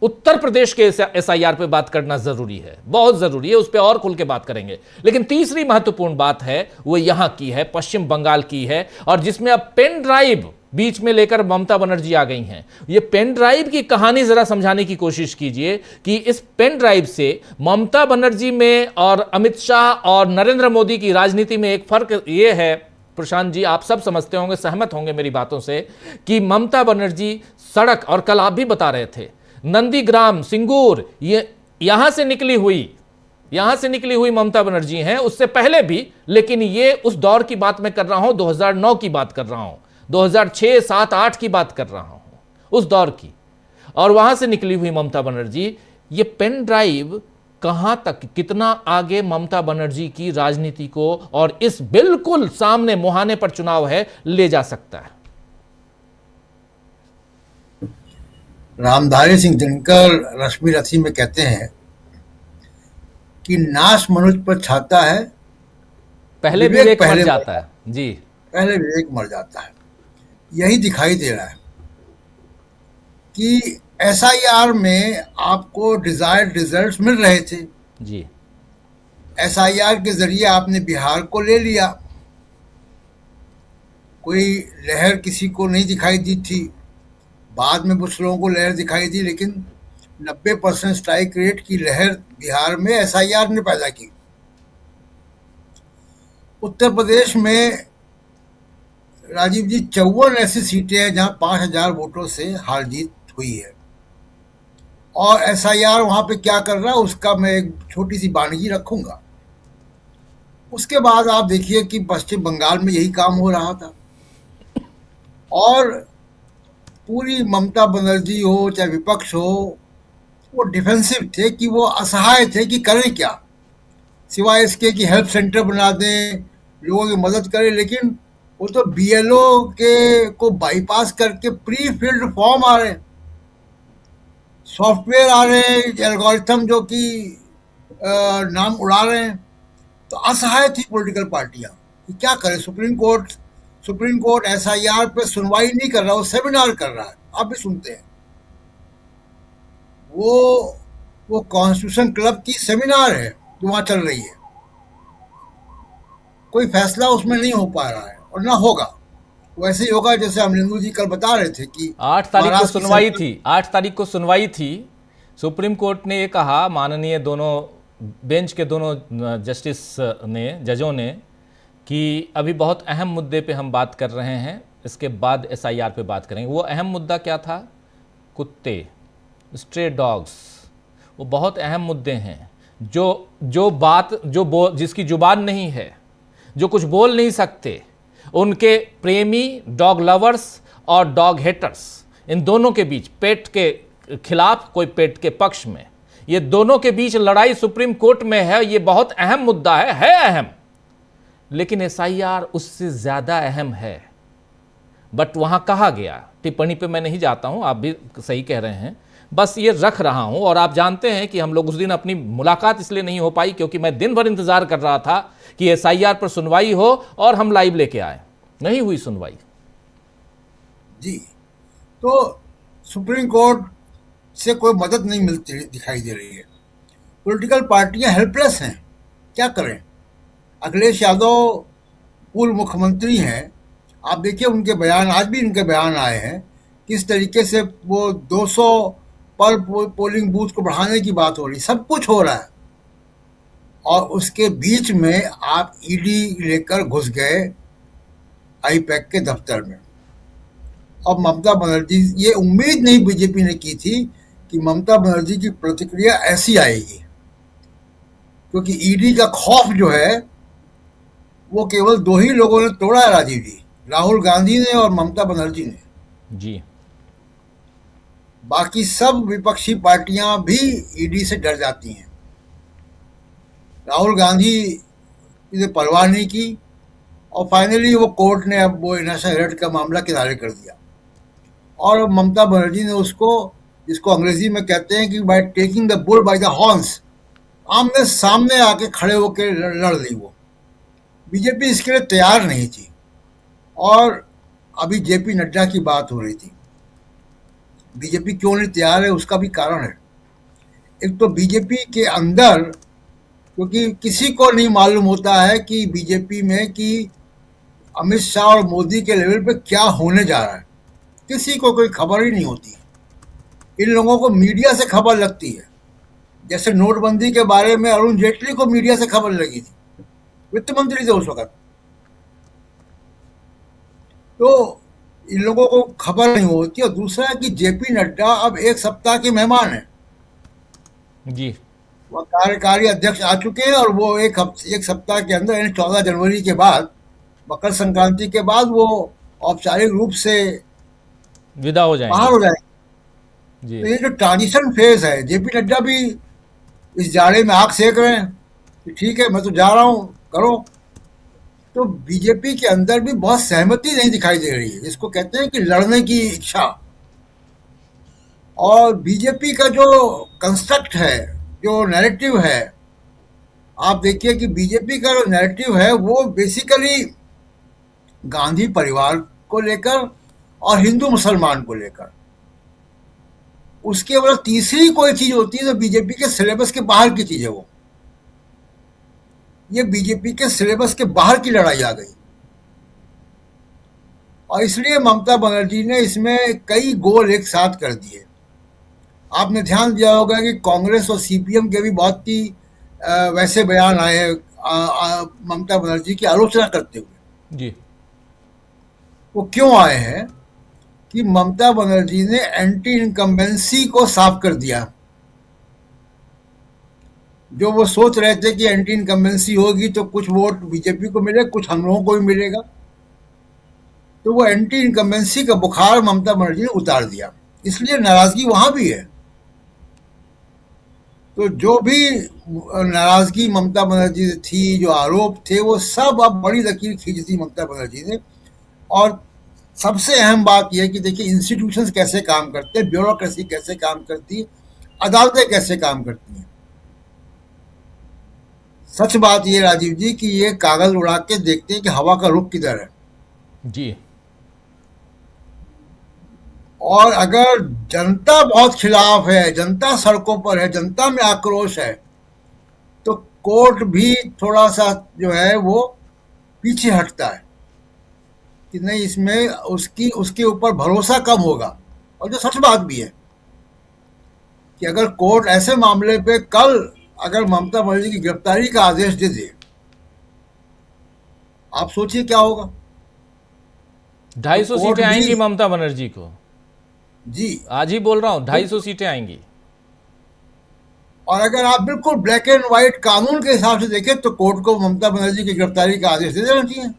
उत्तर प्रदेश के एसआईआर पे बात करना जरूरी है, बहुत जरूरी है, उस पर और खुल के बात करेंगे। लेकिन तीसरी महत्वपूर्ण बात है वो यहां की है, पश्चिम बंगाल की है, और जिसमें अब पेन ड्राइव बीच में लेकर ममता बनर्जी आ गई हैं। ये पेन ड्राइव की कहानी जरा समझाने की कोशिश कीजिए कि इस पेन ड्राइव से ममता बनर्जी में और अमित शाह और नरेंद्र मोदी की राजनीति में एक फर्क ये है, प्रशांत जी आप सब समझते होंगे, सहमत होंगे मेरी बातों से, कि ममता बनर्जी सड़क, और कल आप भी बता रहे थे, नंदीग्राम, सिंगूर, ये यहां से निकली हुई ममता बनर्जी हैं, उससे पहले भी। लेकिन ये उस दौर की बात मैं कर रहा हूं, 2009 की बात कर रहा हूं, 2006, 7, 8 की बात कर रहा हूं, उस दौर की। और वहां से निकली हुई ममता बनर्जी, ये पेन ड्राइव कहां तक, कितना आगे ममता बनर्जी की राजनीति को और इस बिल्कुल सामने मुहाने पर चुनाव है ले जा सकता है? रामधारी सिंह दिनकर रश्मि रथी में कहते हैं कि नाश मनुष्य पर छाता है, पहले विवेक मर जाता है। जी, पहले विवेक मर जाता है। यही दिखाई दे रहा है कि एसआईआर में आपको डिजायर्ड रिजल्ट्स मिल रहे थे। जी, एसआईआर के जरिए आपने बिहार को ले लिया, कोई लहर किसी को नहीं दिखाई दी थी, बाद में कुछ लोगों को लहर दिखाई दी, लेकिन 90% स्ट्राइक रेट की लहर बिहार में एसआईआर ने पैदा की। उत्तर प्रदेश में राजीव जी 54 ऐसी सीटें हैं जहां 5000 वोटों से हार जीत हुई है, और एसआईआर वहां पे क्या कर रहा है उसका मैं एक छोटी सी बानगी रखूंगा। उसके बाद आप देखिए कि पश्चिम बंगाल में यही काम हो रहा था, और पूरी ममता बनर्जी हो चाहे विपक्ष हो, वो डिफेंसिव थे, कि वो असहाय थे कि करें क्या, सिवाय इसके कि हेल्प सेंटर बना दें, लोगों की मदद करें। लेकिन वो तो बीएलओ के को बाईपास करके प्री फिल्ड फॉर्म आ रहे हैं, सॉफ्टवेयर आ रहे हैं, एल्गोरिथम जो कि नाम उड़ा रहे हैं। तो असहाय थी पॉलिटिकल पार्टियां कि क्या करें। सुप्रीम कोर्ट एसआईआर पे सुनवाई नहीं कर रहा, वो सेमिनार कर रहा है, आप भी सुनते हैं। वो कॉन्स्टिट्यूशन क्लब की सेमिनार है जो वहां चल रही है, कोई फैसला उसमें नहीं हो पा रहा है और ना होगा। वैसे ही होगा जैसे अमरिंदर जी कल बता रहे थे कि 8 तारीख को सुनवाई थी, 8 तारीख को सुनवाई थी। सुप्रीम कोर्ट ने ये कहा, माननीय दोनों बेंच के दोनों जजों ने, कि अभी बहुत अहम मुद्दे पे हम बात कर रहे हैं, इसके बाद एसआईआर पे बात करेंगे। वो अहम मुद्दा क्या था? कुत्ते, स्ट्रे डॉग्स, वो बहुत अहम मुद्दे हैं। जिसकी जुबान नहीं है, जो कुछ बोल नहीं सकते, उनके प्रेमी, डॉग लवर्स और डॉग हेटर्स, इन दोनों के बीच, पेट के खिलाफ कोई पेट के पक्ष में, ये दोनों के बीच लड़ाई सुप्रीम कोर्ट में है। ये बहुत अहम मुद्दा है अहम, लेकिन एसआईआर उससे ज्यादा अहम है। बट वहां कहा गया, टिप्पणी पे मैं नहीं जाता हूं, आप भी सही कह रहे हैं, बस ये रख रहा हूं। और आप जानते हैं कि हम लोग उस दिन अपनी मुलाकात इसलिए नहीं हो पाई क्योंकि मैं दिन भर इंतजार कर रहा था कि एसआईआर पर सुनवाई हो और हम लाइव लेके आए, नहीं हुई सुनवाई। जी, तो सुप्रीम कोर्ट से कोई मदद नहीं मिलती दिखाई दे रही है। पॉलिटिकल पार्टियां हेल्पलेस हैं, क्या करें। अखिलेश यादव पूर्व मुख्यमंत्री हैं, आप देखिए उनके बयान, आज भी उनके बयान आए हैं किस तरीके से वो 200 पर पोलिंग बूथ को बढ़ाने की बात हो रही, सब कुछ हो रहा है, और उसके बीच में आप ईडी लेकर घुस गए आईपैक के दफ्तर में। अब ममता बनर्जी, ये उम्मीद नहीं बीजेपी ने की थी कि ममता बनर्जी की प्रतिक्रिया ऐसी आएगी, क्योंकि ईडी का खौफ जो है वो केवल दो ही लोगों ने तोड़ा है, राजीव जी, राहुल गांधी ने और ममता बनर्जी ने। जी, बाकी सब विपक्षी पार्टियां भी ईडी से डर जाती हैं। राहुल गांधी ने परवाह नहीं की और फाइनली वो कोर्ट ने अब वो नशा हेरल्ड का मामला किनारे कर दिया, और ममता बनर्जी ने उसको, जिसको अंग्रेजी में कहते हैं कि by taking the bull by the horns, आमने सामने आके खड़े होकर लड़ ली वो। बीजेपी इसके लिए तैयार नहीं थी। और अभी जेपी नड्डा की बात हो रही थी, बीजेपी क्यों नहीं तैयार है उसका भी कारण है। एक तो बीजेपी के अंदर, क्योंकि किसी को नहीं मालूम होता है कि बीजेपी में कि अमित शाह और मोदी के लेवल पे क्या होने जा रहा है, किसी को कोई खबर ही नहीं होती। इन लोगों को मीडिया से खबर लगती है, जैसे नोटबंदी के बारे में अरुण जेटली को मीडिया से खबर लगी थी, वित्त मंत्री थे उस वक्त। तो इन लोगों को खबर नहीं होती। और दूसरा है कि जेपी नड्डा अब एक सप्ताह के मेहमान हैं, जी, वह कार्यकारी अध्यक्ष आ चुके हैं, और वो एक सप्ताह के अंदर, यानी 14 जनवरी के बाद, मकर संक्रांति के बाद, वो औपचारिक रूप से विदा हो बाहर जाएंगे। हो जाएंगे। जी, तो ये जो ट्रांजिशन फेज है, जेपी नड्डा भी इस जाड़े में आग सेक रहे हैं कि ठीक है मैं तो जा रहा हूँ, करो। तो बीजेपी के अंदर भी बहुत सहमति नहीं दिखाई दे रही है, जिसको कहते हैं कि लड़ने की इच्छा। और बीजेपी का जो कंस्ट्रक्ट है, जो नैरेटिव है, आप देखिए कि बीजेपी का जो नैरेटिव है वो बेसिकली गांधी परिवार को लेकर और हिंदू मुसलमान को लेकर, उसके अगर तीसरी कोई चीज होती है तो बीजेपी के सिलेबस के बाहर की चीज है वो। ये बीजेपी के सिलेबस के बाहर की लड़ाई आ गई, और इसलिए ममता बनर्जी ने इसमें कई गोल एक साथ कर दिए। आपने ध्यान दिया होगा कि कांग्रेस और सीपीएम के भी बहुत ही वैसे बयान आए हैं ममता बनर्जी की आलोचना करते हुए। जी, वो क्यों आए हैं कि ममता बनर्जी ने एंटी इनकम्बेंसी को साफ कर दिया। जो वो सोच रहे थे कि एंटी इनकम्बेंसी होगी तो कुछ वोट बीजेपी को मिले, कुछ हम लोगों को भी मिलेगा, तो वो एंटी इनकम्बेंसी का बुखार ममता बनर्जी ने उतार दिया। इसलिए नाराजगी वहां भी है। तो जो भी नाराजगी ममता बनर्जी से थी, जो आरोप थे, वो सब अब बड़ी लकीर खींच दी ममता बनर्जी ने। और सबसे अहम बात यह है कि देखिए इंस्टीट्यूशंस कैसे काम करते हैं, ब्यूरोक्रेसी कैसे काम करती है, अदालतें कैसे काम करती हैं। सच बात ये राजीव जी कि ये कागज उड़ा के देखते हैं कि हवा का रुख किधर है। जी, और अगर जनता बहुत खिलाफ है, जनता सड़कों पर है, जनता में आक्रोश है, तो कोर्ट भी थोड़ा सा जो है वो पीछे हटता है कि नहीं, इसमें उसके ऊपर भरोसा कम होगा। और जो सच बात भी है कि अगर कोर्ट ऐसे मामले पे कल अगर ममता बनर्जी की गिरफ्तारी का आदेश दे दे, आप सोचिए क्या होगा। 250 कोर्ट सीटें आएंगी भी- ममता बनर्जी को। जी, आज ही बोल रहा हूं, 250 सीटें आएंगी। और अगर आप बिल्कुल ब्लैक एंड व्हाइट कानून के हिसाब से देखें तो कोर्ट को ममता बनर्जी की गिरफ्तारी का आदेश दे देना चाहिए।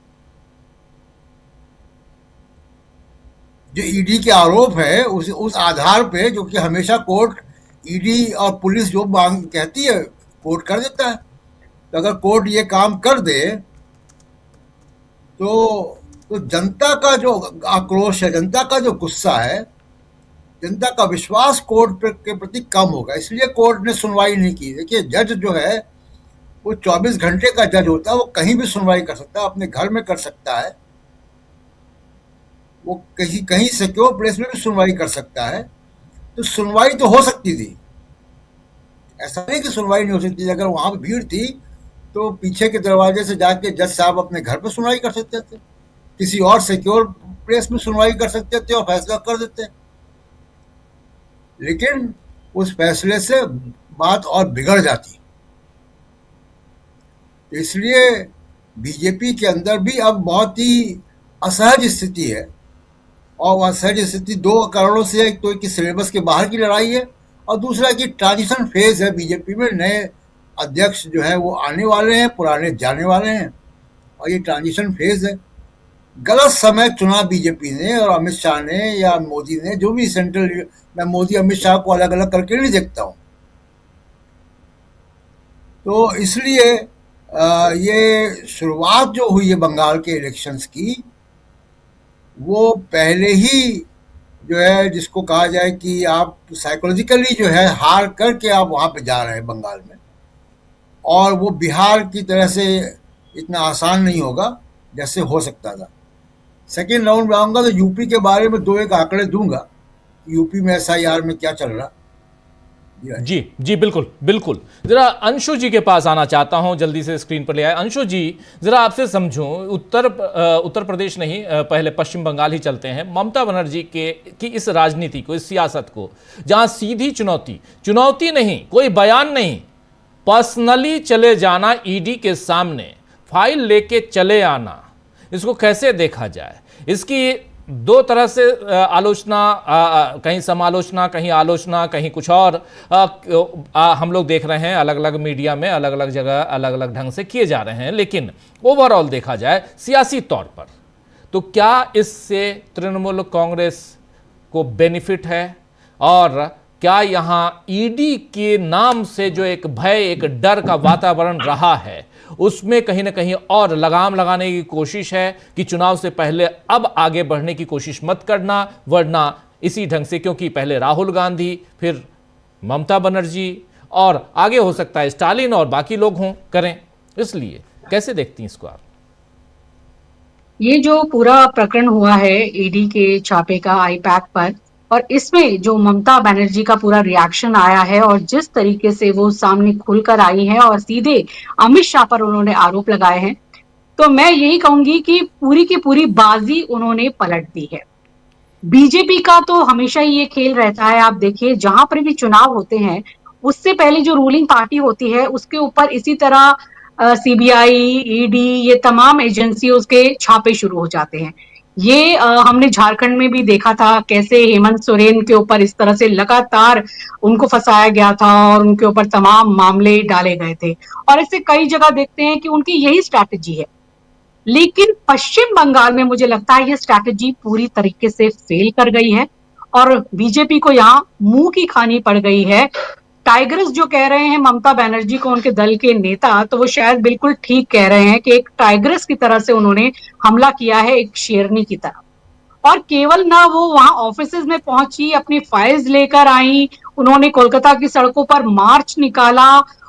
जो ईडी के आरोप है उस आधार पे, जो कि हमेशा कोर्ट, ईडी और पुलिस जो मांग कहती है कोर्ट कर देता है। तो अगर कोर्ट ये काम कर दे तो जनता का जो आक्रोश है, जनता का जो गुस्सा है, जनता का विश्वास कोर्ट के प्रति कम होगा। इसलिए कोर्ट ने सुनवाई नहीं की। देखिए जज जो है वो 24 घंटे का जज होता है, वो कहीं भी सुनवाई कर सकता है, अपने घर में कर सकता है, वो कहीं सिक्योर प्लेस में भी सुनवाई कर सकता है। तो सुनवाई तो हो सकती थी, ऐसा नहीं कि सुनवाई नहीं हो सकती थी। अगर वहां पर भीड़ थी तो पीछे के दरवाजे से जाके जज साहब अपने घर पर सुनवाई कर सकते थे। किसी और सिक्योर प्लेस में सुनवाई कर सकते थे और फैसला कर देते, लेकिन उस फैसले से बात और बिगड़ जाती। इसलिए बीजेपी के अंदर भी अब बहुत ही असहज स्थिति है, और वह असहज स्थिति दो कारणों से है। एक तो कि सिलेबस के बाहर की लड़ाई है, और दूसरा कि ट्रांजिशन फेज है बीजेपी में। नए अध्यक्ष जो है वो आने वाले हैं, पुराने जाने वाले हैं, और ये ट्रांजिशन फेज है। गलत समय चुना बीजेपी ने और अमित शाह ने या मोदी ने, जो भी सेंट्रल, मैं मोदी अमित शाह को अलग अलग करके नहीं देखता हूँ। तो इसलिए ये शुरुआत जो हुई है बंगाल के इलेक्शंस की, वो पहले ही जो है, जिसको कहा जाए कि आप साइकोलॉजिकली जो है हार करके आप वहाँ पे जा रहे हैं बंगाल में, और वो बिहार की तरह से इतना आसान नहीं होगा जैसे हो सकता था। सेकेंड राउंड में आऊँगा तो यूपी के बारे में 2-1 आंकड़े दूंगा, यूपी में SIR में क्या चल रहा। जी जी, बिल्कुल बिल्कुल। जरा अंशु जी के पास आना चाहता हूं, जल्दी से स्क्रीन पर ले आए। अंशु जी, जरा आपसे समझूं, उत्तर प्रदेश नहीं, पहले पश्चिम बंगाल ही चलते हैं। ममता बनर्जी की इस राजनीति को, इस सियासत को, जहां सीधी चुनौती नहीं, कोई बयान नहीं, पर्सनली चले जाना ईडी के सामने, फाइल लेके चले आना, इसको कैसे देखा जाए? इसकी दो तरह से आलोचना, कहीं समालोचना, कहीं आलोचना, कहीं कुछ और हम लोग देख रहे हैं अलग अलग मीडिया में, अलग अलग जगह अलग अलग ढंग से किए जा रहे हैं। लेकिन ओवरऑल देखा जाए सियासी तौर पर, तो क्या इससे तृणमूल कांग्रेस को बेनिफिट है? और क्या यहाँ ईडी के नाम से जो एक भय, एक डर का वातावरण रहा है, उसमें कहीं ना कहीं और लगाम लगाने की कोशिश है कि चुनाव से पहले अब आगे बढ़ने की कोशिश मत करना, वरना इसी ढंग से, क्योंकि पहले राहुल गांधी, फिर ममता बनर्जी, और आगे हो सकता है स्टालिन और बाकी लोग हों, करें। इसलिए कैसे देखती हैं इसको आप? ये जो पूरा प्रकरण हुआ है ईडी के छापे का आईपैक पर, और इसमें जो ममता बनर्जी का पूरा रिएक्शन आया है और जिस तरीके से वो सामने खुलकर आई है और सीधे अमित शाह पर उन्होंने आरोप लगाए हैं, तो मैं यही कहूंगी कि पूरी की पूरी बाजी उन्होंने पलट दी है। बीजेपी का तो हमेशा ही ये खेल रहता है, आप देखिए जहां पर भी चुनाव होते हैं उससे पहले जो रूलिंग पार्टी होती है उसके ऊपर इसी तरह CBI, ईडी, ये तमाम एजेंसी उसके छापे शुरू हो जाते हैं। ये हमने झारखंड में भी देखा था कैसे हेमंत सोरेन के ऊपर इस तरह से लगातार उनको फंसाया गया था और उनके ऊपर तमाम मामले डाले गए थे, और ऐसे कई जगह देखते हैं कि उनकी यही स्ट्रैटेजी है। लेकिन पश्चिम बंगाल में मुझे लगता है ये स्ट्रैटेजी पूरी तरीके से फेल कर गई है और बीजेपी को यहाँ मुंह की खानी पड़ गई है। टाइग्रेस जो कह रहे हैं ममता बनर्जी को उनके दल के नेता, तो वो शायद बिल्कुल ठीक कह रहे हैं कि एक टाइग्रेस की तरह से उन्होंने हमला किया है, एक शेरनी की तरह। और केवल ना वो वहां ऑफिसेज में पहुंची, अपनी फाइल्स लेकर आई, उन्होंने कोलकाता की सड़कों पर मार्च निकाला,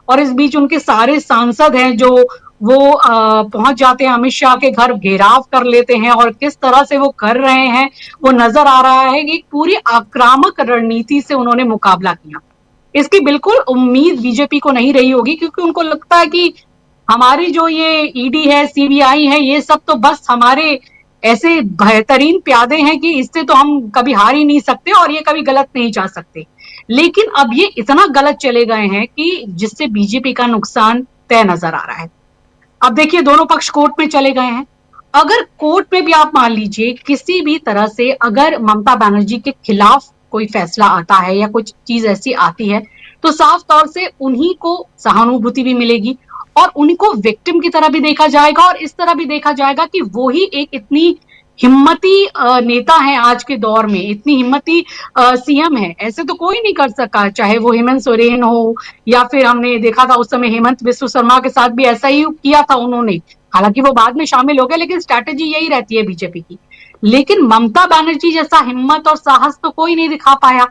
और इस बीच उनके सारे सांसद हैं जो वो पहुंच जाते हैं अमित शाह के घर, घेराव कर लेते हैं, और किस तरह से वो कर रहे हैं वो नजर आ रहा है कि पूरी आक्रामक रणनीति से उन्होंने मुकाबला किया। इसकी बिल्कुल उम्मीद बीजेपी को नहीं रही होगी, क्योंकि उनको लगता है कि हमारी जो ये ईडी है, CBI है, ये सब तो बस हमारे ऐसे बेहतरीन प्यादे हैं कि इससे तो हम कभी हार ही नहीं सकते और ये कभी गलत नहीं जा सकते। लेकिन अब ये इतना गलत चले गए हैं कि जिससे बीजेपी का नुकसान तय नजर आ रहा है। अब देखिए दोनों पक्ष कोर्ट में चले गए हैं। अगर कोर्ट में भी आप मान लीजिए किसी भी तरह से अगर ममता बनर्जी के खिलाफ कोई फैसला आता है या कुछ चीज ऐसी आती है, तो साफ तौर से उन्हीं को सहानुभूति भी मिलेगी और उनको विक्टिम की तरह भी देखा जाएगा, और इस तरह भी देखा जाएगा कि वो ही एक इतनी हिम्मती नेता है आज के दौर में, इतनी हिम्मती CM है, ऐसे तो कोई नहीं कर सका, चाहे वो हेमंत सोरेन हो या फिर हमने देखा था उस समय हेमंत बिस्व शर्मा के साथ भी ऐसा ही किया था उन्होंने। हालांकि वो बाद में शामिल हो गए, लेकिन स्ट्रैटेजी यही रहती है बीजेपी की। लेकिन ममता बनर्जी जैसा हिम्मत और साहस तो कोई नहीं दिखा पाया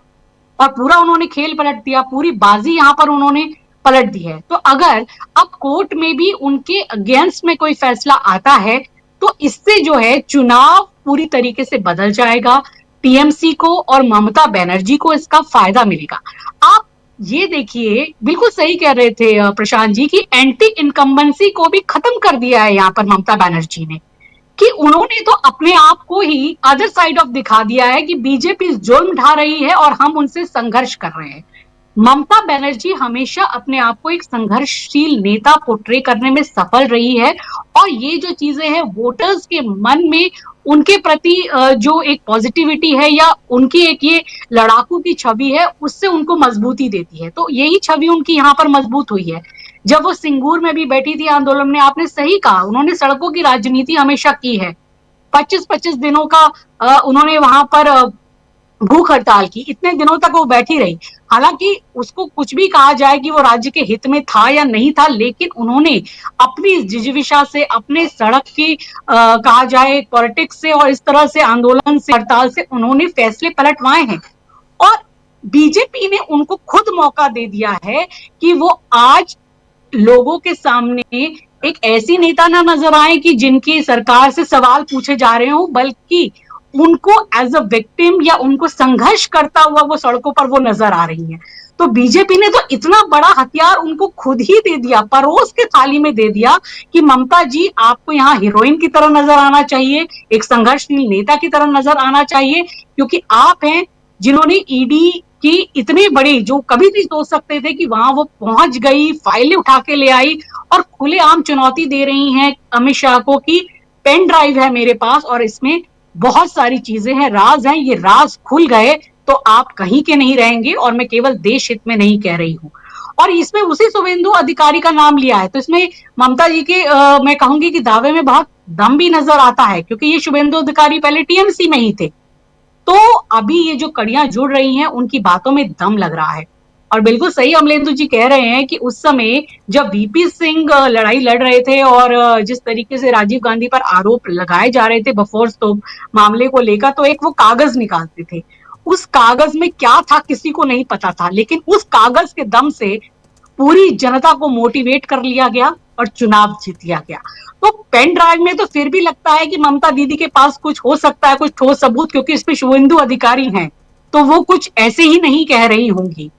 और पूरा उन्होंने खेल पलट दिया, पूरी बाजी यहाँ पर उन्होंने पलट दी है। तो अगर अब कोर्ट में भी उनके अगेंस्ट में कोई फैसला आता है तो इससे जो है चुनाव पूरी तरीके से बदल जाएगा, टीएमसी को और ममता बनर्जी को इसका फायदा मिलेगा। आप ये देखिए, बिल्कुल सही कह रहे थे प्रशांत जी की एंटी इनकम्बेंसी को भी खत्म कर दिया है यहाँ पर ममता बनर्जी ने, कि उन्होंने तो अपने आप को ही अदर साइड ऑफ दिखा दिया है कि बीजेपी जुल्म ढा रही है और हम उनसे संघर्ष कर रहे हैं। ममता बनर्जी हमेशा अपने आप को एक संघर्षशील नेता पोर्ट्रे करने में सफल रही है और ये जो चीजें हैं वोटर्स के मन में उनके प्रति जो एक पॉजिटिविटी है या उनकी एक ये लड़ाकू की छवि है उससे उनको मजबूती देती है। तो यही छवि उनकी यहाँ पर मजबूत हुई है। जब वो सिंगूर में भी बैठी थी आंदोलन में, आपने सही कहा, उन्होंने सड़कों की राजनीति हमेशा की है। 25-25 दिनों का उन्होंने वहां पर भूख हड़ताल की, इतने दिनों तक वो बैठी रही। हालांकि उसको कुछ भी कहा जाए कि वो राज्य के हित में था या नहीं था, लेकिन उन्होंने अपनी जिजीविषा से, अपने सड़क की कहा जाए पॉलिटिक्स से और इस तरह से आंदोलन से, हड़ताल से उन्होंने फैसले पलटवाए हैं। और बीजेपी ने उनको खुद मौका दे दिया है कि वो आज लोगों के सामने एक ऐसी नेता ना नजर आए कि जिनकी सरकार से सवाल पूछे जा रहे हो, बल्कि उनको एज अ विक्टिम या उनको संघर्ष करता हुआ वो सड़कों पर वो नजर आ रही है। तो बीजेपी ने तो इतना बड़ा हथियार उनको खुद ही दे दिया, परोस के थाली में दे दिया कि ममता जी आपको यहाँ हीरोइन की तरह नजर आना चाहिए, एक संघर्षशील नेता की तरह नजर आना चाहिए, क्योंकि आप हैं जिन्होंने ईडी की इतनी बड़ी, जो कभी नहीं सोच सकते थे कि वहां वो पहुंच गई, फाइलें उठा के ले आई और खुलेआम चुनौती दे रही हैं अमित शाह को कि पेन ड्राइव है मेरे पास और इसमें बहुत सारी चीजें हैं, राज हैं, ये राज खुल गए तो आप कहीं के नहीं रहेंगे और मैं केवल देश हित में नहीं कह रही हूं। और इसमें उसी शुभेंदु अधिकारी का नाम लिया है, तो इसमें ममता जी के मैं कहूंगी कि दावे में बहुत दम भी नजर आता है, क्योंकि ये शुभेंदु अधिकारी पहले टीएमसी में ही थे। तो अभी ये जो कड़ियां जुड़ रही हैं उनकी बातों में दम लग रहा है। और बिल्कुल सही अमलेंदु जी कह रहे हैं कि उस समय जब वीपी सिंह लड़ाई लड़ रहे थे और जिस तरीके से राजीव गांधी पर आरोप लगाए जा रहे थे बफोर्स तो मामले को लेकर, तो एक वो कागज निकालते थे, उस कागज में क्या था किसी को नहीं पता था, लेकिन उस कागज के दम से पूरी जनता को मोटिवेट कर लिया गया और चुनाव जीत लिया गया। तो पेन ड्राइव में तो फिर भी लगता है कि ममता दीदी के पास कुछ हो सकता है, कुछ ठोस सबूत, क्योंकि इसमें शुभेंदु अधिकारी हैं तो वो कुछ ऐसे ही नहीं कह रही होंगी।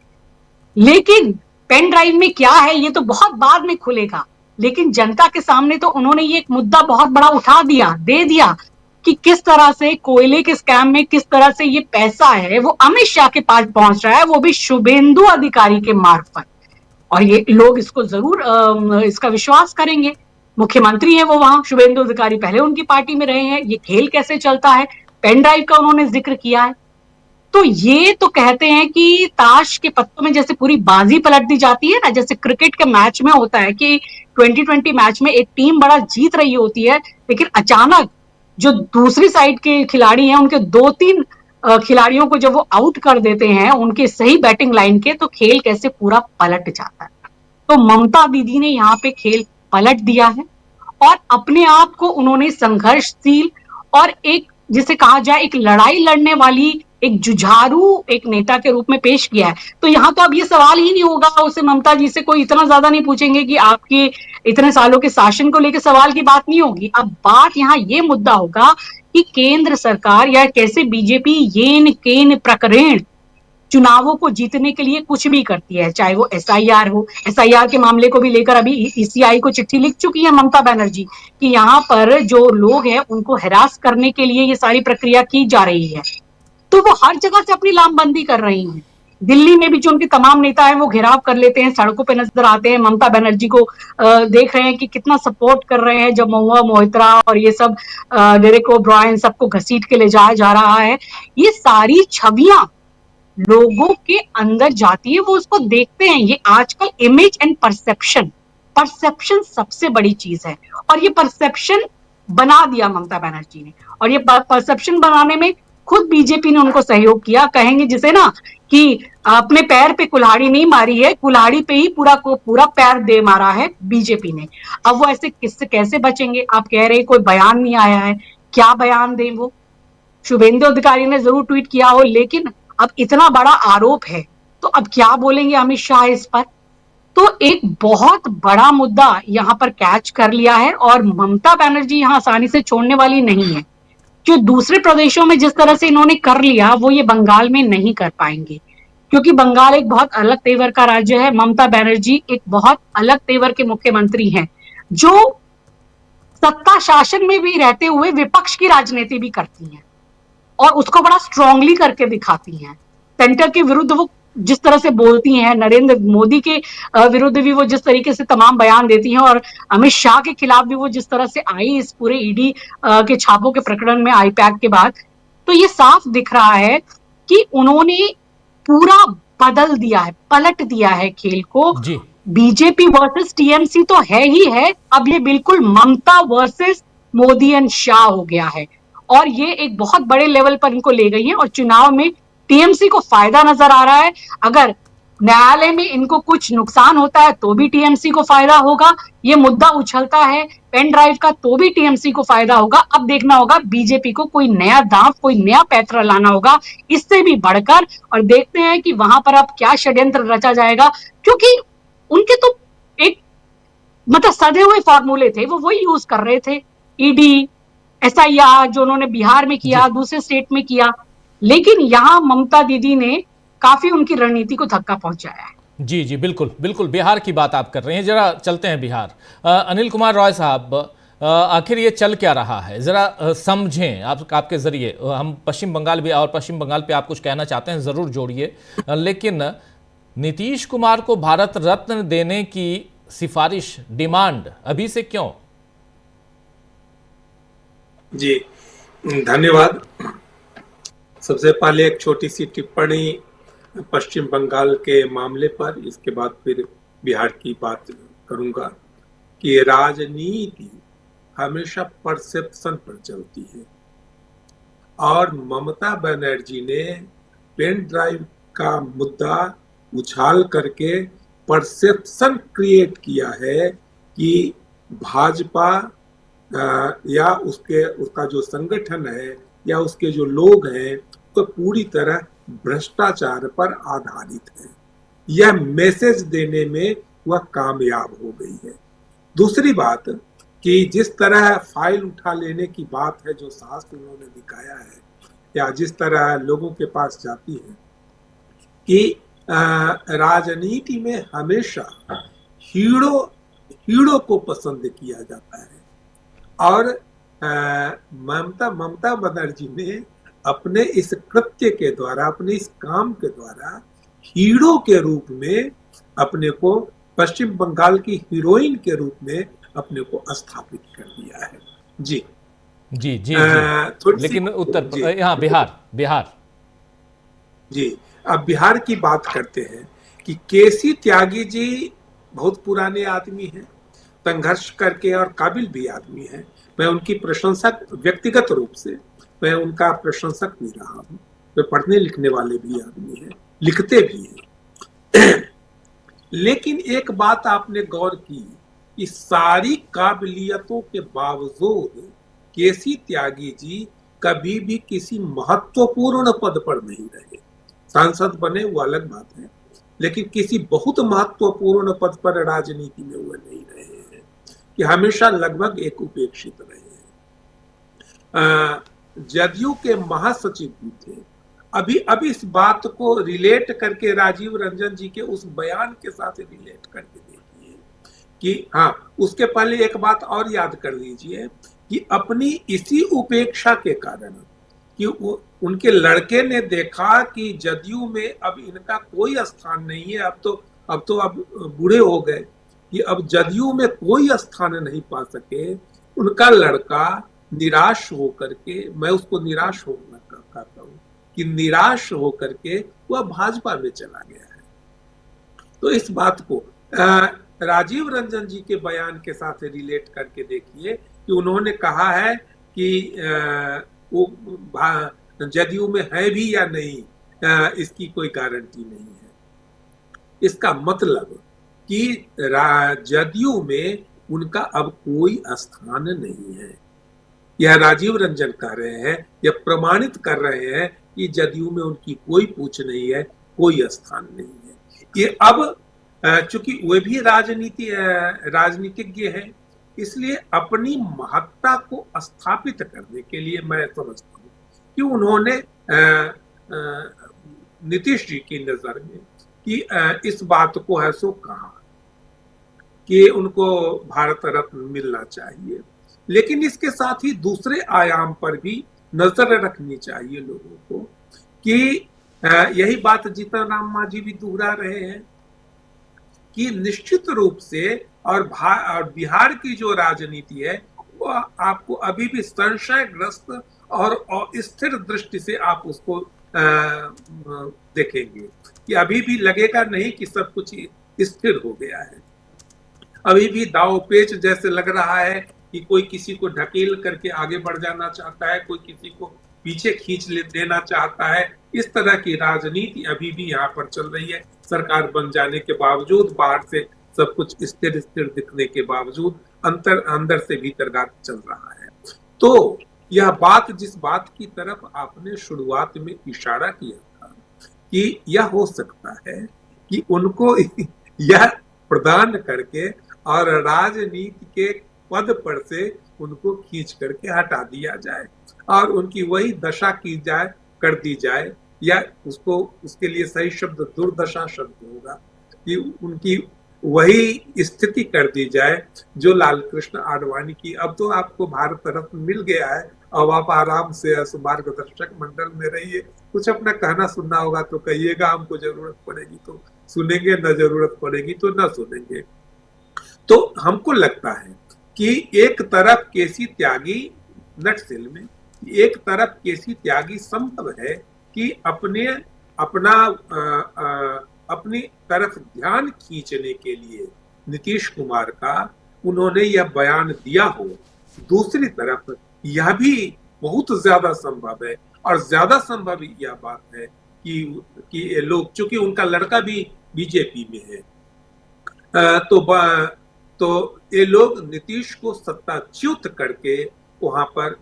लेकिन पेन ड्राइव में क्या है ये तो बहुत बाद में खुलेगा, लेकिन जनता के सामने तो उन्होंने ये एक मुद्दा बहुत बड़ा उठा दिया, दे दिया कि किस तरह से कोयले के स्कैम में किस तरह से ये पैसा है वो अमित शाह के पास पहुंच रहा है, वो भी शुभेंदु अधिकारी के मार्फत। और ये लोग इसको जरूर इसका विश्वास करेंगे। मुख्यमंत्री है वो वहां, शुभेंदु अधिकारी पहले उनकी पार्टी में रहे हैं, ये खेल कैसे चलता है, पेन ड्राइव का उन्होंने जिक्र किया है। तो ये तो कहते हैं कि ताश के पत्तों में जैसे पूरी बाजी पलट दी जाती है ना, जैसे क्रिकेट के मैच में होता है कि 2020 मैच में एक टीम बड़ा जीत रही होती है, लेकिन अचानक जो दूसरी साइड के खिलाड़ी हैं उनके 2-3 खिलाड़ियों को जब वो आउट कर देते हैं उनके सही बैटिंग लाइन के, तो खेल कैसे पूरा पलट जाता है। तो ममता दीदी ने यहाँ पे खेल पलट दिया है और अपने आप को उन्होंने संघर्षशील और एक जिसे कहा जाए एक लड़ाई लड़ने वाली, एक जुझारू एक नेता के रूप में पेश किया है। तो यहाँ तो अब ये सवाल ही नहीं होगा, उसे ममता जी से कोई इतना ज्यादा नहीं पूछेंगे कि आपके इतने सालों के शासन को लेकर सवाल की बात नहीं होगी। अब बात यहाँ ये मुद्दा होगा कि केंद्र सरकार या कैसे बीजेपी येन केन प्रकरण चुनावों को जीतने के लिए कुछ भी करती है, चाहे वो एसआईआर हो। एसआईआर के मामले को भी लेकर अभी ईसीआई को चिट्ठी लिख चुकी है ममता बनर्जी कि यहाँ पर जो लोग हैं उनको हरास करने के लिए ये सारी प्रक्रिया की जा रही है। तो वो हर जगह से अपनी लामबंदी कर रही हैं। दिल्ली में भी जो उनके तमाम नेता हैं वो घेराव कर लेते हैं, सड़कों पे नजर आते हैं, ममता बनर्जी को देख रहे हैं कि कितना सपोर्ट कर रहे हैं, जब महुआ मोहित्रा और ये सब डेरेक ओब्रायन सबको घसीट के ले जाया जा रहा है। ये सारी छवियां लोगों के अंदर जाती है, वो उसको देखते हैं। ये आजकल इमेज एंड परसेप्शन सबसे बड़ी चीज है और ये परसेप्शन बना दिया ममता बनर्जी ने, और ये परसेप्शन बनाने में खुद बीजेपी ने उनको सहयोग किया। कहेंगे जिसे ना कि अपने पैर पे कुल्हाड़ी नहीं मारी है, कुल्हाड़ी पे ही पूरा को पूरा पैर दे मारा है बीजेपी ने। अब वो ऐसे किससे कैसे बचेंगे? आप कह रहे हैं कोई बयान नहीं आया है, क्या बयान दें वो? शुभेंदु अधिकारी ने जरूर ट्वीट किया हो, लेकिन अब इतना बड़ा आरोप है तो अब क्या बोलेंगे अमित शाह इस पर? तो एक बहुत बड़ा मुद्दा यहाँ पर कैच कर लिया है और ममता बनर्जी यहाँ आसानी से छोड़ने वाली नहीं है। जो दूसरे प्रदेशों में जिस तरह से इन्होंने कर लिया वो ये बंगाल में नहीं कर पाएंगे, क्योंकि बंगाल एक बहुत अलग तेवर का राज्य है। ममता बनर्जी एक बहुत अलग तेवर के मुख्यमंत्री हैं जो सत्ता शासन में भी रहते हुए विपक्ष की राजनीति भी करती हैं और उसको बड़ा स्ट्रांगली करके दिखाती हैं। सेंटर के विरुद्ध वो जिस तरह से बोलती हैं, नरेंद्र मोदी के विरुद्ध भी वो जिस तरीके से तमाम बयान देती हैं और अमित शाह के खिलाफ भी वो जिस तरह से आई इस पूरे ईडी के छापों के प्रकरण में आईपैक के बाद, तो ये साफ दिख रहा है कि उन्होंने पूरा बदल दिया है, पलट दिया है खेल को। जी बीजेपी वर्सेस टीएमसी तो है ही है, अब ये बिल्कुल ममता वर्सेस मोदी एंड शाह हो गया है और ये एक बहुत बड़े लेवल पर इनको ले गई है और चुनाव में टीएमसी को फायदा नजर आ रहा है। अगर न्यायालय में इनको कुछ नुकसान होता है तो भी टीएमसी को फायदा होगा, ये मुद्दा उछलता है पेन ड्राइव का तो भी टीएमसी को फायदा होगा। अब देखना होगा बीजेपी को कोई नया दांव, कोई नया पैंतरा लाना होगा इससे भी बढ़कर, और देखते हैं कि वहां पर अब क्या षड्यंत्र रचा जाएगा, क्योंकि उनके तो एक मतलब सधे हुए फॉर्मूले थे, वो वही यूज कर रहे थे। ईडी, एसआईआर जो उन्होंने बिहार में किया, दूसरे स्टेट में किया, लेकिन यहां ममता दीदी ने काफी उनकी रणनीति को धक्का पहुंचाया है। जी जी बिल्कुल बिल्कुल, बिहार की बात आप कर रहे हैं, जरा चलते हैं बिहार। अनिल कुमार रॉय साहब, आखिर ये चल क्या रहा है, जरा समझें आपके जरिए। हम पश्चिम बंगाल भी, और पश्चिम बंगाल पे आप कुछ कहना चाहते हैं जरूर जोड़िए, लेकिन नीतीश कुमार को भारत रत्न देने की सिफारिश, डिमांड अभी से क्यों? जी धन्यवाद। सबसे पहले एक छोटी सी टिप्पणी पश्चिम बंगाल के मामले पर, इसके बाद फिर बिहार की बात करूंगा कि राजनीति हमेशा परसेप्शन पर चलती है और ममता बनर्जी ने पेन ड्राइव का मुद्दा उछाल करके परसेप्शन क्रिएट किया है कि भाजपा या उसका जो संगठन है या उसके जो लोग हैं तो पूरी तरह भ्रष्टाचार पर आधारित है। यह मैसेज देने में वह कामयाब हो गई है। दूसरी बात कि जिस तरह फाइल उठा लेने की बात है, जो साहस उन्होंने दिखाया है, या जिस तरह लोगों के पास जाती है कि राजनीति में हमेशा हीरो को पसंद किया जाता है और ममता बनर्जी ने अपने इस कृत्य के द्वारा, अपने इस काम के द्वारा हीरो के रूप में अपने को, पश्चिम बंगाल की हीरोइन के रूप में अपने को स्थापित कर दिया है। जी जी जी, जी। लेकिन उत्तर, यहाँ बिहार जी, अब बिहार की बात करते हैं कि केसी त्यागी जी बहुत पुराने आदमी हैं, संघर्ष करके और काबिल भी आदमी हैं। मैं उनकी प्रशंसक, व्यक्तिगत रूप से मैं उनका प्रशंसक भी रहा हूँ। वे पढ़ने लिखने वाले भी आदमी हैं, लिखते भी हैं। लेकिन एक बात आपने गौर की कि सारी काबिलियतों के बावजूद केसी त्यागी जी कभी भी किसी महत्वपूर्ण पद पर नहीं रहे। सांसद बने वो अलग बात है, लेकिन किसी बहुत महत्वपूर्ण पद पर राजनीति में वो नहीं रहे हैं, कि हमेशा लगभग एक उपेक्षित रहे हैं। जदयू के महासचिव भी थे। अभी इस बात को रिलेट करके राजीव रंजन जी के उस बयान के साथ रिलेट करके देखिए कि हाँ, उसके पहले एक बात और याद कर लीजिए कि अपनी इसी उपेक्षा के कारण कि उनके लड़के ने देखा कि जदयू में अब इनका कोई स्थान नहीं है, अब बूढ़े हो गए कि अब जदयू में कोई स्थान नहीं पा सके। उनका लड़का निराश होकर के, मैं उसको निराश होना कहता हूँ कि निराश होकर के वह भाजपा में चला गया है। तो इस बात को राजीव रंजन जी के बयान के साथ रिलेट करके देखिए कि उन्होंने कहा है कि वो जदयू में है भी या नहीं, इसकी कोई गारंटी नहीं है। इसका मतलब कि जदयू में उनका अब कोई स्थान नहीं है। यह राजीव रंजन कह रहे हैं, यह प्रमाणित कर रहे हैं कि जदयू में उनकी कोई पूछ नहीं है, कोई स्थान नहीं है। ये अब चूंकि वे भी राजनीतिज्ञ हैं, इसलिए अपनी महत्ता को स्थापित करने के लिए मैं समझता हूँ कि उन्होंने नीतीश जी की नजर में कि इस बात को है सो कहा कि उनको भारत रत्न मिलना चाहिए। लेकिन इसके साथ ही दूसरे आयाम पर भी नजर रखनी चाहिए लोगों को कि यही बात जीतन राम मांझी भी दोहरा रहे हैं कि निश्चित रूप से और बिहार की जो राजनीति है वो आपको अभी भी संशयग्रस्त और स्थिर दृष्टि से आप उसको देखेंगे कि अभी भी लगेगा नहीं कि सब कुछ स्थिर हो गया है। अभी भी दाव पेच जैसे लग रहा है कि कोई किसी को ढकेल करके आगे बढ़ जाना चाहता है, कोई किसी को पीछे खींच देना चाहता है। इस तरह की राजनीति अभी भी यहाँ पर चल रही है। सरकार बन जाने के बावजूद, बाहर से सब कुछ स्थिर दिखने के बावजूद अंदर से भीतरघात चल रहा है। तो यह बात, जिस बात की तरफ आपने शुरुआत में इशारा किया था कि यह हो सकता है कि उनको यह प्रदान करके और राजनीति के पद पर से उनको खींच करके हटा दिया जाए और उनकी वही दशा की जाए, कर दी जाए, या उसको उसके लिए सही शब्द दुर्दशा शब्द होगा कि उनकी वही स्थिति कर दी जाए जो लाल कृष्ण आडवाणी की। अब तो आपको भारत रत्न मिल गया है, अब आप आराम से मार्गदर्शक मंडल में रहिए। कुछ अपना कहना सुनना होगा तो कहिएगा, हमको जरूरत पड़ेगी तो सुनेंगे, न जरूरत पड़ेगी तो न सुनेंगे। तो हमको लगता है कि एक तरफ केसी त्यागी नटसिल में, एक तरफ केसी त्यागी संभव है कि अपनी तरफ ध्यान खींचने के लिए नीतीश कुमार का उन्होंने यह बयान दिया हो। दूसरी तरफ यह भी बहुत ज्यादा संभव है, और ज्यादा संभव यह बात है कि ये लोग, चूंकि उनका लड़का भी बीजेपी में है, तो ये लोग नीतीश को सत्ताच्युत करके वहां पर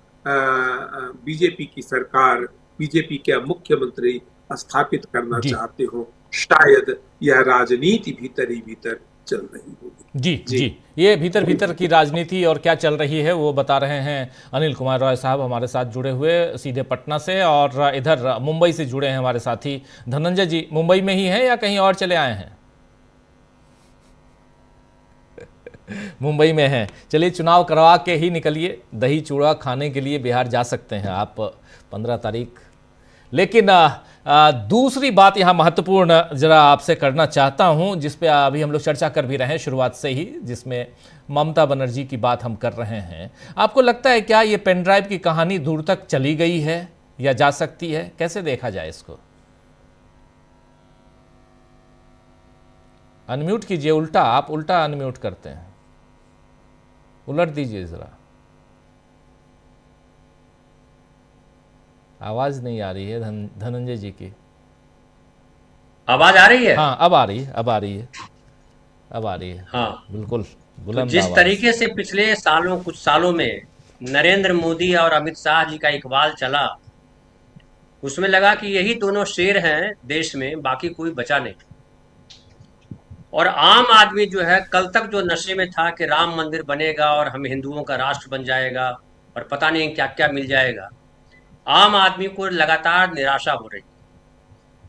बीजेपी की सरकार, बीजेपी के मुख्यमंत्री स्थापित करना चाहते हो। शायद यह राजनीति भीतर ही भीतर चल रही होगी। जी, ये भीतर की राजनीति और क्या चल रही है वो बता रहे हैं अनिल कुमार रॉय साहब हमारे साथ जुड़े हुए सीधे पटना से, और इधर मुंबई से जुड़े हैं हमारे साथी धनंजय जी। मुंबई में ही हैं या कहीं और चले आए हैं? मुंबई में हैं। चलिए, चुनाव करवा के ही निकलिए, दही चूड़ा खाने के लिए बिहार जा सकते हैं आप 15 तारीख। लेकिन दूसरी बात यहाँ महत्वपूर्ण जरा आपसे करना चाहता हूँ, जिस पे अभी हम लोग चर्चा कर भी रहे हैं शुरुआत से ही, जिसमें ममता बनर्जी की बात हम कर रहे हैं। आपको लगता है क्या ये पेन ड्राइव की कहानी दूर तक चली गई है या जा सकती है? कैसे देखा जाए इसको? अनम्यूट कीजिए, आप उल्टा अनम्यूट करते हैं, उलट दीजिए जरा, आवाज नहीं आ रही है धनंजय जी की। आवाज आ रही है? हाँ, अब आ रही है। हाँ, बिल्कुल तो जिस तरीके से पिछले कुछ सालों में नरेंद्र मोदी और अमित शाह जी का इकबाल चला, उसमें लगा कि यही दोनों शेर हैं देश में, बाकी कोई बचा नहीं। और आम आदमी जो है, कल तक जो नशे में था कि राम मंदिर बनेगा और हम हिंदुओं का राष्ट्र बन जाएगा और पता नहीं क्या क्या मिल जाएगा, आम आदमी को लगातार निराशा हो रही है।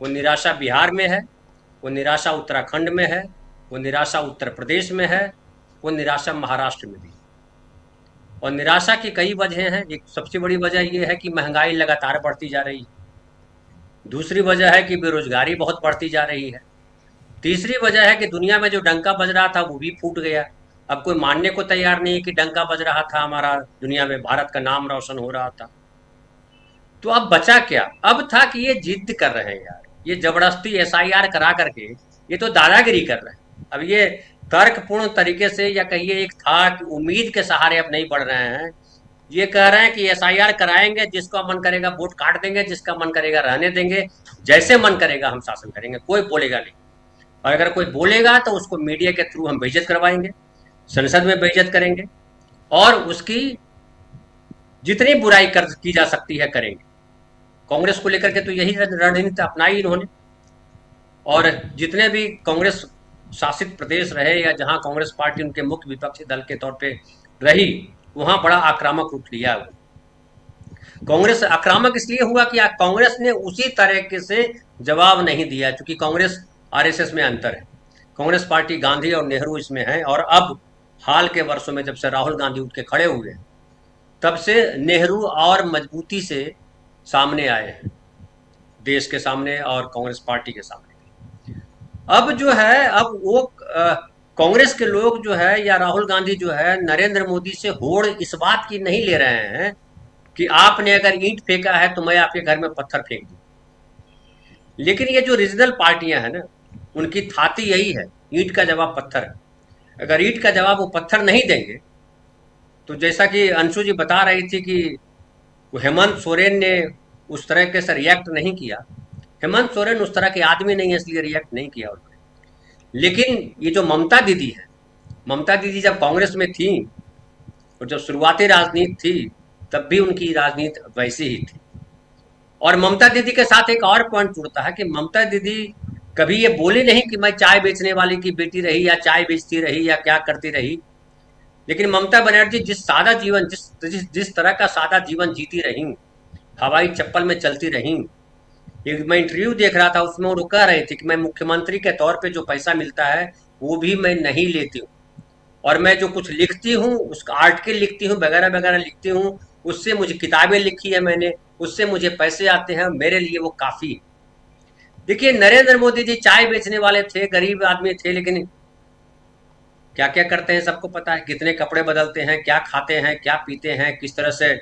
वो निराशा बिहार में है, वो निराशा उत्तराखंड में है, वो निराशा उत्तर प्रदेश में है, वो निराशा महाराष्ट्र में भी। और निराशा की कई वजह हैं। एक सबसे बड़ी वजह ये है कि महंगाई लगातार बढ़ती जा रही है। दूसरी वजह है कि बेरोजगारी बहुत बढ़ती जा रही है। तीसरी वजह है कि दुनिया में जो डंका बज रहा था वो भी फूट गया। अब कोई मानने को तैयार नहीं है कि डंका बज रहा था हमारा, दुनिया में भारत का नाम रोशन हो रहा था। तो अब बचा क्या? अब था कि ये जिद कर रहे हैं यार, ये जबरदस्ती SIR करा करके ये तो दादागिरी कर रहे हैं। अब ये तर्कपूर्ण तरीके से, या कहिए एक था कि उम्मीद के सहारे अब नहीं बढ़ रहे हैं। ये कह रहे हैं कि SIR कराएंगे, जिसका मन करेगा वोट काट देंगे, जिसका मन करेगा रहने देंगे, जैसे मन करेगा हम शासन करेंगे, कोई बोलेगा नहीं। और अगर कोई बोलेगा तो उसको मीडिया के थ्रू हम बेइज्जत करवाएंगे, संसद में बेइज्जत करेंगे, और उसकी जितनी बुराई की जा सकती है करेंगे। कांग्रेस को लेकर के तो यही रणनीति अपनाई इन्होंने। और जितने भी कांग्रेस शासित प्रदेश रहे या जहां कांग्रेस पार्टी उनके मुख्य विपक्षी दल के तौर पे रही, वहां बड़ा आक्रामक रूप लिया। कांग्रेस आक्रामक इसलिए हुआ कि कांग्रेस ने उसी तरीके से जवाब नहीं दिया, क्योंकि कांग्रेस RSS में अंतर है। कांग्रेस पार्टी गांधी और नेहरू इसमें है, और अब हाल के वर्षों में जब से राहुल गांधी उठ के खड़े हुए हैं, तब से नेहरू और मजबूती से सामने आए हैं, देश के सामने और कांग्रेस पार्टी के सामने। अब जो है, अब वो कांग्रेस के लोग जो है या राहुल गांधी जो है नरेंद्र मोदी से होड़ इस बात की नहीं ले रहे हैं कि आपने अगर ईंट फेंका है तो मैं आपके घर में पत्थर फेंक दूं। लेकिन ये जो रीजनल पार्टियां हैं ना, उनकी थाती यही है, ईंट का जवाब पत्थर है। अगर ईंट का जवाब वो पत्थर नहीं देंगे तो जैसा कि अंशु जी बता रही थी कि हेमंत सोरेन ने उस तरह से रिएक्ट नहीं किया। हेमंत सोरेन उस तरह के आदमी नहीं है, इसलिए रिएक्ट नहीं किया उन्होंने। लेकिन ये जो ममता दीदी है, ममता दीदी जब कांग्रेस में थी और जब शुरुआती राजनीति थी तब भी उनकी राजनीति वैसी ही थी। और ममता दीदी के साथ एक और पॉइंट जुड़ता है कि ममता दीदी कभी ये बोली नहीं कि मैं चाय बेचने वाली की बेटी रही या चाय बेचती रही या क्या करती रही। लेकिन ममता बनर्जी जिस सादा जीवन जिस तरह का सादा जीवन जीती रही, हवाई चप्पल में चलती रही। एक मैं इंटरव्यू देख रहा था, उसमें वो कह रही थी कि मैं मुख्यमंत्री के तौर पे जो पैसा मिलता है वो भी मैं नहीं लेती हूँ, और मैं जो कुछ लिखती हूँ, उसका आर्टिकल लिखती हूँ, वगैरह वगैरह लिखती हूँ, उससे मुझे किताबें लिखी है मैंने, उससे मुझे पैसे आते हैं, मेरे लिए वो काफी है। देखिए, नरेंद्र मोदी जी चाय बेचने वाले थे, गरीब आदमी थे, लेकिन क्या क्या करते हैं सबको पता है। कितने कपड़े बदलते हैं, क्या खाते हैं, क्या पीते हैं, किस तरह से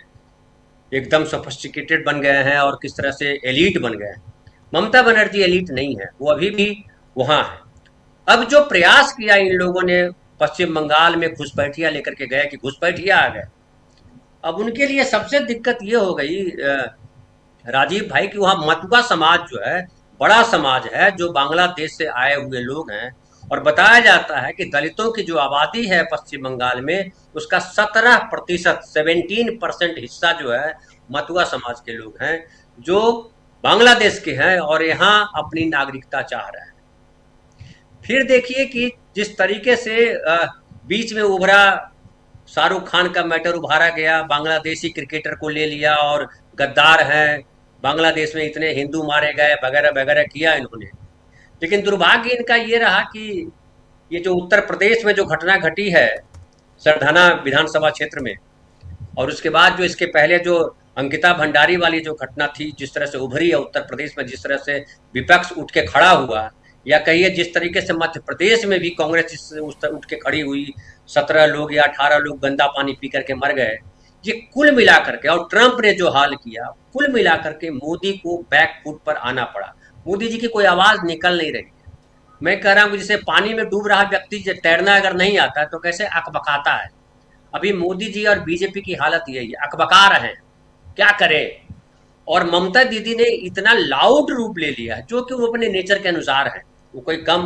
एकदम सोफिस्टिकेटेड बन गए हैं और किस तरह से एलीट बन गए हैं। ममता बनर्जी एलीट नहीं है, वो अभी भी वहां है। अब जो प्रयास किया इन लोगों ने पश्चिम बंगाल में घुसपैठिया लेकर के गए कि घुसपैठिया आ गए, अब उनके लिए सबसे दिक्कत ये हो गई राजीव भाई कि वहाँ मतुआ समाज जो है बड़ा समाज है, जो बांग्लादेश से आए हुए लोग हैं, और बताया जाता है कि दलितों की जो आबादी है पश्चिम बंगाल में उसका 17% हिस्सा जो है मतुआ समाज के लोग हैं, जो बांग्लादेश के हैं और यहाँ अपनी नागरिकता चाह रहे हैं। फिर देखिए कि जिस तरीके से बीच में उभरा, शाहरुख खान का मैटर उभारा गया, बांग्लादेशी क्रिकेटर को ले लिया और गद्दार हैं, बांग्लादेश में इतने हिंदू मारे गए, वगैरह वगैरह किया इन्होंने। लेकिन दुर्भाग्य इनका ये रहा कि ये जो उत्तर प्रदेश में जो घटना घटी है सरधाना विधानसभा क्षेत्र में, और उसके बाद जो इसके पहले जो अंकिता भंडारी वाली जो घटना थी, जिस तरह से उभरी है उत्तर प्रदेश में, जिस तरह से विपक्ष उठ के खड़ा हुआ, या कहिए जिस तरीके से मध्य प्रदेश में भी कांग्रेस उठ के खड़ी हुई, 17 लोग या 18 लोग गंदा पानी पी करके मर गए, ये कुल मिलाकर के, और ट्रंप ने जो हाल किया, कुल मिलाकर के मोदी को बैक फुट पर आना पड़ा। मोदी जी की कोई आवाज निकल नहीं रही है। मैं कह रहा हूँ जैसे पानी में डूब रहा व्यक्ति तैरना अगर नहीं आता है तो कैसे अकबकाता है। अभी मोदी जी और बीजेपी की हालत यही है, अकबका रहे हैं, क्या करें। और ममता दीदी ने इतना लाउड रूप ले लिया जो कि वो अपने नेचर के अनुसार है, वो कोई कम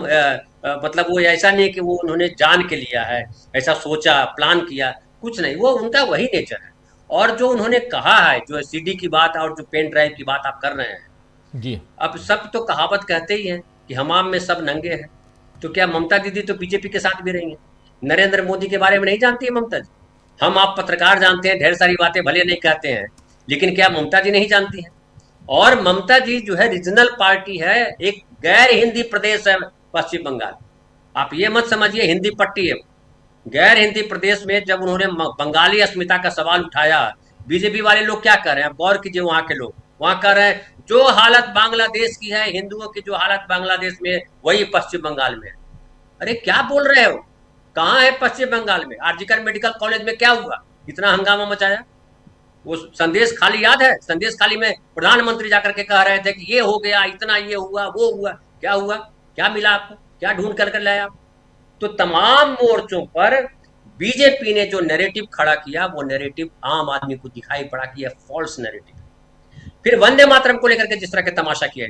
मतलब वो ऐसा नहीं कि वो उन्होंने जान के लिया है, ऐसा सोचा प्लान किया, कुछ नहीं, वो उनका वही नेचर है। और जो उन्होंने कहा है, जो सीडी की बात और जो पेन ड्राइव की बात आप कर रहे हैं जी, अब सब तो कहावत कहते ही हैं कि हमाम में सब नंगे हैं। तो क्या ममता दीदी तो बीजेपी के साथ भी रही हैं? नरेंद्र मोदी के बारे में नहीं जानती है ममता जी? हम आप पत्रकार जानते हैं, ढेर सारी बातें भले नहीं कहते हैं, लेकिन क्या ममता जी नहीं जानती हैं? और ममता जी जो है रीजनल पार्टी है, एक गैर हिंदी प्रदेश है पश्चिम बंगाल। आप ये मत समझिए हिंदी पट्टी है, गैर हिंदी प्रदेश में जब उन्होंने बंगाली अस्मिता का सवाल उठाया, बीजेपी वाले लोग क्या कर रहे हैं, गौर कीजिए, वहां के लोग वहां कर रहे हैं जो हालत बांग्लादेश की है, हिंदुओं की जो हालत बांग्लादेश में, वही पश्चिम बंगाल में है। अरे क्या बोल रहे हो, कहाँ है पश्चिम बंगाल में? आरजीकर मेडिकल कॉलेज में क्या हुआ, इतना हंगामा मचाया? वो संदेश खाली याद है? संदेश खाली में प्रधानमंत्री जाकर के कह रहे थे कि ये हो गया, इतना ये हुआ, वो हुआ, क्या हुआ, क्या मिला आपको, क्या ढूंढ कर लाए आप? तो तमाम मोर्चों पर बीजेपी ने जो नैरेटिव खड़ा किया, वो नैरेटिव आम आदमी को दिखाई पड़ा कि यह फॉल्स नैरेटिव। फिर वंदे मातरम को लेकर के जिस तरह के तमाशा किया,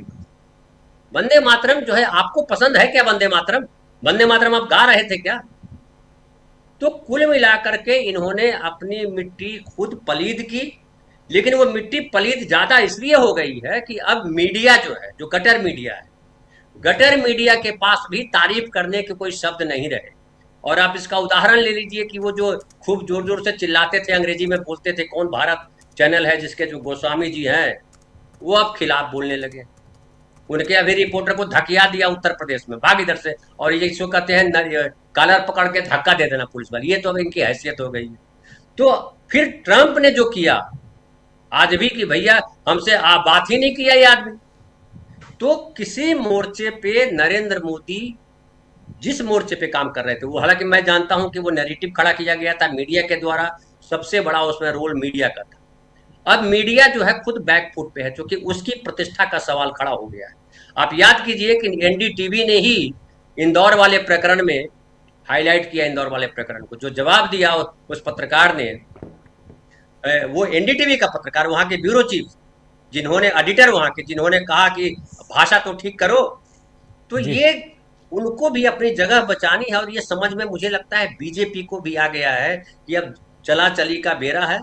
वंदे मातरम जो है, आपको पसंद है क्या वंदे मातरम? वंदे मातरम आप गा रहे थे क्या? तो कुल मिलाकर के इन्होंने अपनी मिट्टी खुद पलीद की। लेकिन वो मिट्टी पलीद ज्यादा इसलिए हो गई है कि अब मीडिया जो है, जो गटर मीडिया है, गटर मीडिया के पास भी तारीफ करने के कोई शब्द नहीं रहे। और आप इसका उदाहरण ले लीजिए कि वो जो खूब जोर जोर से चिल्लाते थे, अंग्रेजी में बोलते थे, कौन भारत चैनल है जिसके जो गोस्वामी जी हैं, वो अब खिलाफ बोलने लगे। उनके अभी रिपोर्टर को धकिया दिया उत्तर प्रदेश में, भाग इधर से, और ये इसको कहते हैं कॉलर पकड़ के धक्का दे देना पुलिस वाले, ये तो अब इनकी हैसियत हो गई है। तो फिर ट्रंप ने जो किया आज भी कि भैया हमसे बात ही नहीं किया ये आदमी। तो किसी मोर्चे पे नरेंद्र मोदी जिस मोर्चे पे काम कर रहे थे, वो हालांकि मैं जानता हूं कि वो नैरेटिव खड़ा किया गया था मीडिया के द्वारा, सबसे बड़ा उसमें रोल मीडिया का था। अब मीडिया जो है खुद बैकफुट पे है, क्योंकि उसकी प्रतिष्ठा का सवाल खड़ा हो गया है। आप याद कीजिए कि एनडीटीवी ने ही इंदौर वाले प्रकरण में हाईलाइट किया, इंदौर वाले प्रकरण को जो जवाब दिया उस पत्रकार ने, वो एनडीटीवी का पत्रकार, वहां के ब्यूरो चीफ, जिन्होंने एडिटर वहां के, जिन्होंने कहा कि भाषा तो ठीक करो। तो ये उनको भी अपनी जगह बचानी है, और ये समझ में मुझे लगता है बीजेपी को भी आ गया है कि अब चला चली का बेरा है,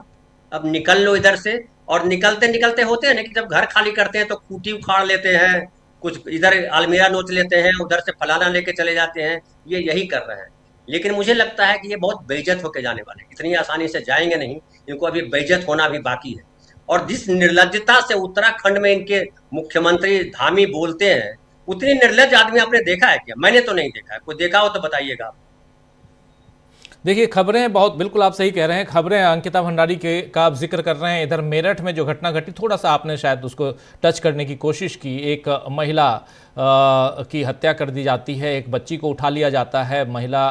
अब निकल लो इधर से। और निकलते निकलते होते हैं ना कि जब घर खाली करते हैं तो खूंटी उखाड़ लेते हैं, कुछ इधर अलमीरा नोच लेते हैं, उधर से फलाना लेके चले जाते हैं, ये यही कर रहे हैं। लेकिन मुझे लगता है कि ये बहुत बेइज्जत होके जाने वाले, इतनी आसानी से जाएंगे नहीं, इनको अभी बेइज्जत होना भी बाकी है। और जिस निर्लज्जता से उत्तराखंड में इनके मुख्यमंत्री धामी बोलते हैं, उतनी निर्लज आदमी आपने देखा है क्या? मैंने तो नहीं देखा है, कोई देखा हो तो बताइएगा। देखिए, खबरें बहुत, बिल्कुल आप सही कह रहे हैं, खबरें अंकिता भंडारी के का आप जिक्र कर रहे हैं। इधर मेरठ में जो घटना घटी, थोड़ा सा आपने शायद उसको टच करने की कोशिश की। एक महिला की हत्या कर दी जाती है, एक बच्ची को उठा लिया जाता है, महिला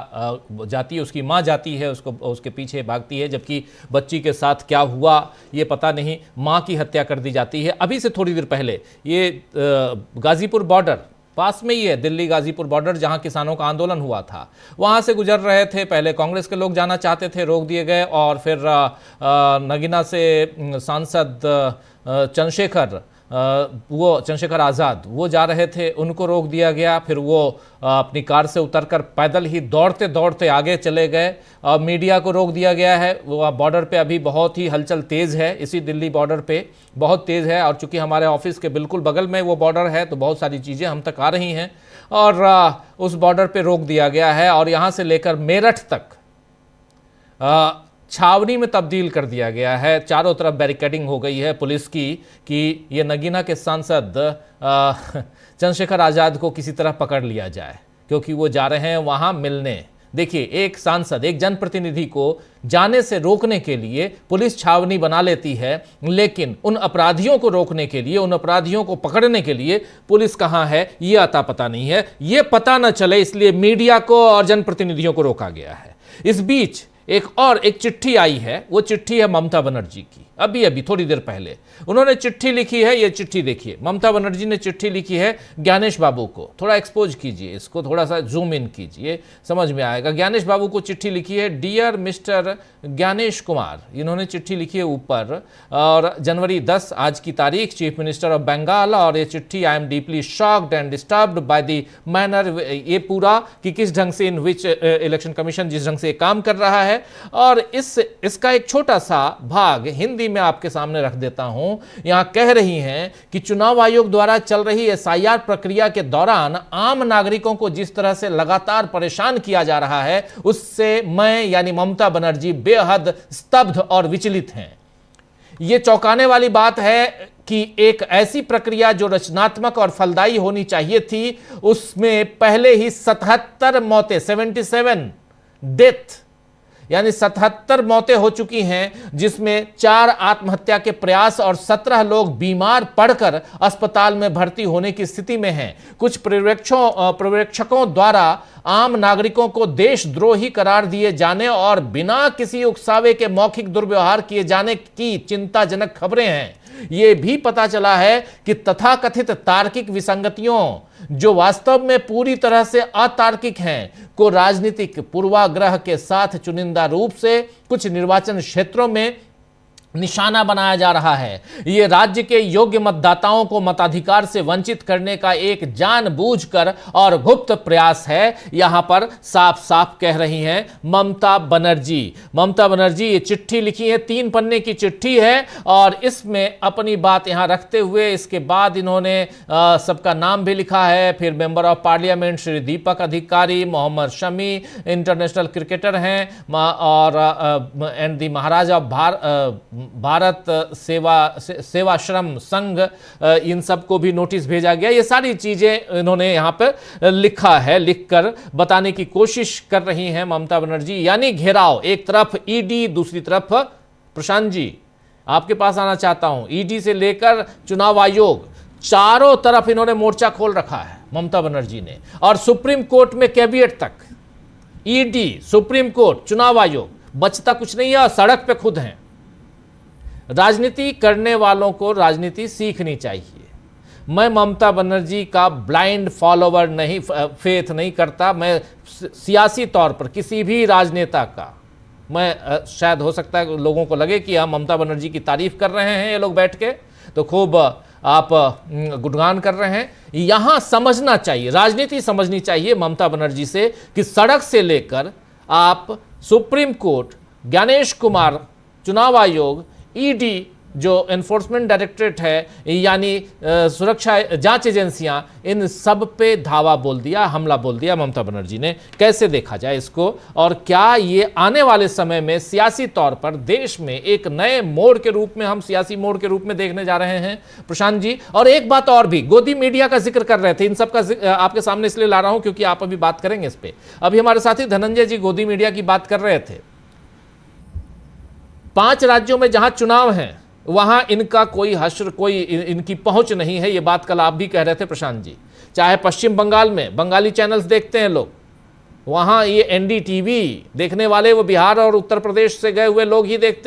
जाती है, उसकी माँ जाती है, उसके पीछे भागती है, जबकि बच्ची के साथ क्या हुआ ये पता नहीं, माँ की हत्या कर दी जाती है। अभी से थोड़ी देर पहले ये गाजीपुर बॉर्डर पास में ही है, दिल्ली गाजीपुर बॉर्डर, जहां किसानों का आंदोलन हुआ था, वहां से गुजर रहे थे। पहले कांग्रेस के लोग जाना चाहते थे, रोक दिए गए, और फिर नगीना से सांसद चंद्रशेखर आज़ाद वो जा रहे थे, उनको रोक दिया गया। फिर वो अपनी कार से उतरकर पैदल ही दौड़ते दौड़ते आगे चले गए। मीडिया को रोक दिया गया है। वो बॉर्डर पे अभी बहुत ही हलचल तेज़ है, इसी दिल्ली बॉर्डर पे बहुत तेज़ है, और चूंकि हमारे ऑफिस के बिल्कुल बगल में वो बॉर्डर है, तो बहुत सारी चीज़ें हम तक आ रही हैं, और उस बॉर्डर पे रोक दिया गया है। और यहाँ से लेकर मेरठ तक छावनी में तब्दील कर दिया गया है। चारों तरफ बैरिकेडिंग हो गई है पुलिस की कि ये नगीना के सांसद चंद्रशेखर आज़ाद को किसी तरह पकड़ लिया जाए, क्योंकि वो जा रहे हैं वहाँ मिलने। देखिए, एक सांसद, एक जनप्रतिनिधि को जाने से रोकने के लिए पुलिस छावनी बना लेती है, लेकिन उन अपराधियों को रोकने के लिए, उन अपराधियों को पकड़ने के लिए पुलिस कहाँ है ये अता पता नहीं है। ये पता न चले इसलिए मीडिया को और जनप्रतिनिधियों को रोका गया है। इस बीच एक चिट्ठी आई है, वो चिट्ठी है ममता बनर्जी की। अभी थोड़ी देर पहले उन्होंने चिट्ठी लिखी है, ये चिट्ठी देखिए, ममता बनर्जी ने चिट्ठी लिखी है ज्ञानेश बाबू को। थोड़ा एक्सपोज कीजिए इसको, थोड़ा सा जूम इन कीजिए, समझ में आएगा। ज्ञानेश बाबू को चिट्ठी लिखी है, डियर मिस्टर ज्ञानेश कुमार, इन्होंने चिट्ठी लिखी है ऊपर, और जनवरी 10 आज की तारीख, चीफ मिनिस्टर ऑफ बंगाल। और ये चिट्ठी, I am deeply shocked and disturbed by the manner, ये पूरा कि किस ढंग से इन विच इलेक्शन कमीशन जिस ढंग से काम कर रहा है। और इसका एक छोटा सा भाग हिंदी में आपके सामने रख देता हूं। यहां कह रही हैं कि चुनाव आयोग द्वारा चल रही एसआईआर प्रक्रिया के दौरान आम नागरिकों को जिस तरह से लगातार परेशान किया जा रहा है, उससे मैं यानी ममता बनर्जी बेहद स्तब्ध और विचलित हैं। यह चौंकाने वाली बात है कि एक ऐसी प्रक्रिया जो रचनात्मक और फलदायी होनी चाहिए थी, उसमें पहले ही 77 मौतें, 77 डेथ यानी 77 मौतें हो चुकी हैं, जिसमें 4 आत्महत्या के प्रयास और 17 लोग बीमार पड़कर अस्पताल में भर्ती होने की स्थिति में हैं। कुछ पर्यवेक्षकों द्वारा आम नागरिकों को देशद्रोही करार दिए जाने और बिना किसी उकसावे के मौखिक दुर्व्यवहार किए जाने की चिंताजनक खबरें हैं। यह भी पता चला है कि तथाकथित तार्किक विसंगतियों, जो वास्तव में पूरी तरह से अतार्किक हैं, को राजनीतिक पूर्वाग्रह के साथ चुनिंदा रूप से कुछ निर्वाचन क्षेत्रों में निशाना बनाया जा रहा है। यह राज्य के योग्य मतदाताओं को मताधिकार से वंचित करने का एक जानबूझकर और गुप्त प्रयास है, यहां पर साफ साफ कह रही हैं ममता बनर्जी। ममता बनर्जी ये चिट्ठी लिखी है, 3 पन्ने की चिट्ठी है, और इसमें अपनी बात यहां रखते हुए इसके बाद इन्होंने सबका नाम भी लिखा है। फिर member of parliament Shri Deepak अधिकारी, मोहम्मद शमी इंटरनेशनल क्रिकेटर हैं, और and the Maharaj of Bharat Sevashram संघ, इन सबको भी नोटिस भेजा गया। ये सारी चीजें इन्होंने यहां पर लिखा है, लिखकर बताने की कोशिश कर रही हैं ममता बनर्जी। यानी घेराव, एक तरफ ईडी, दूसरी तरफ प्रशांत जी, आपके पास आना चाहता हूं। ईडी से लेकर चुनाव आयोग, चारों तरफ इन्होंने मोर्चा खोल रखा है ममता बनर्जी ने, और सुप्रीम कोर्ट में कैबिनेट तक। ईडी, सुप्रीम कोर्ट, चुनाव आयोग, बचता कुछ नहीं है और सड़क पे खुद हैं। राजनीति करने वालों को राजनीति सीखनी चाहिए। मैं ममता बनर्जी का ब्लाइंड फॉलोवर नहीं, फेथ नहीं करता। मैं सियासी तौर पर किसी भी राजनेता का, मैं शायद हो सकता है लोगों को लगे कि हम ममता बनर्जी की तारीफ कर रहे हैं, ये लोग बैठ के तो खूब आप गुणगान कर रहे हैं। यहां समझना चाहिए, राजनीति समझनी चाहिए ममता बनर्जी से कि सड़क से लेकर आप सुप्रीम कोर्ट, ज्ञानेश कुमार, चुनाव आयोग, ईडी जो एनफोर्समेंट डायरेक्टरेट है, यानी सुरक्षा जांच एजेंसियां, इन सब पे धावा बोल दिया, हमला बोल दिया ममता बनर्जी ने। कैसे देखा जाए इसको, और क्या ये आने वाले समय में सियासी तौर पर देश में एक नए मोड़ के रूप में, हम सियासी मोड़ के रूप में देखने जा रहे हैं प्रशांत जी? और एक बात और भी, गोदी मीडिया का जिक्र कर रहे थे, इन सब का आपके सामने इसलिए ला रहा हूं क्योंकि आप अभी बात करेंगे इस पर। अभी हमारे साथी धनंजय जी गोदी मीडिया की बात कर रहे थे। 5 राज्यों में जहां चुनाव हैं वहां इनका कोई हश्र, कोई इनकी पहुंच नहीं है। ये बात कल आप भी कह रहे थे प्रशांत जी। चाहे पश्चिम बंगाल में बंगाली चैनल्स देखते हैं लोग, वहां ये एनडीटीवी देखने वाले वो बिहार और उत्तर प्रदेश से गए हुए लोग ही देखते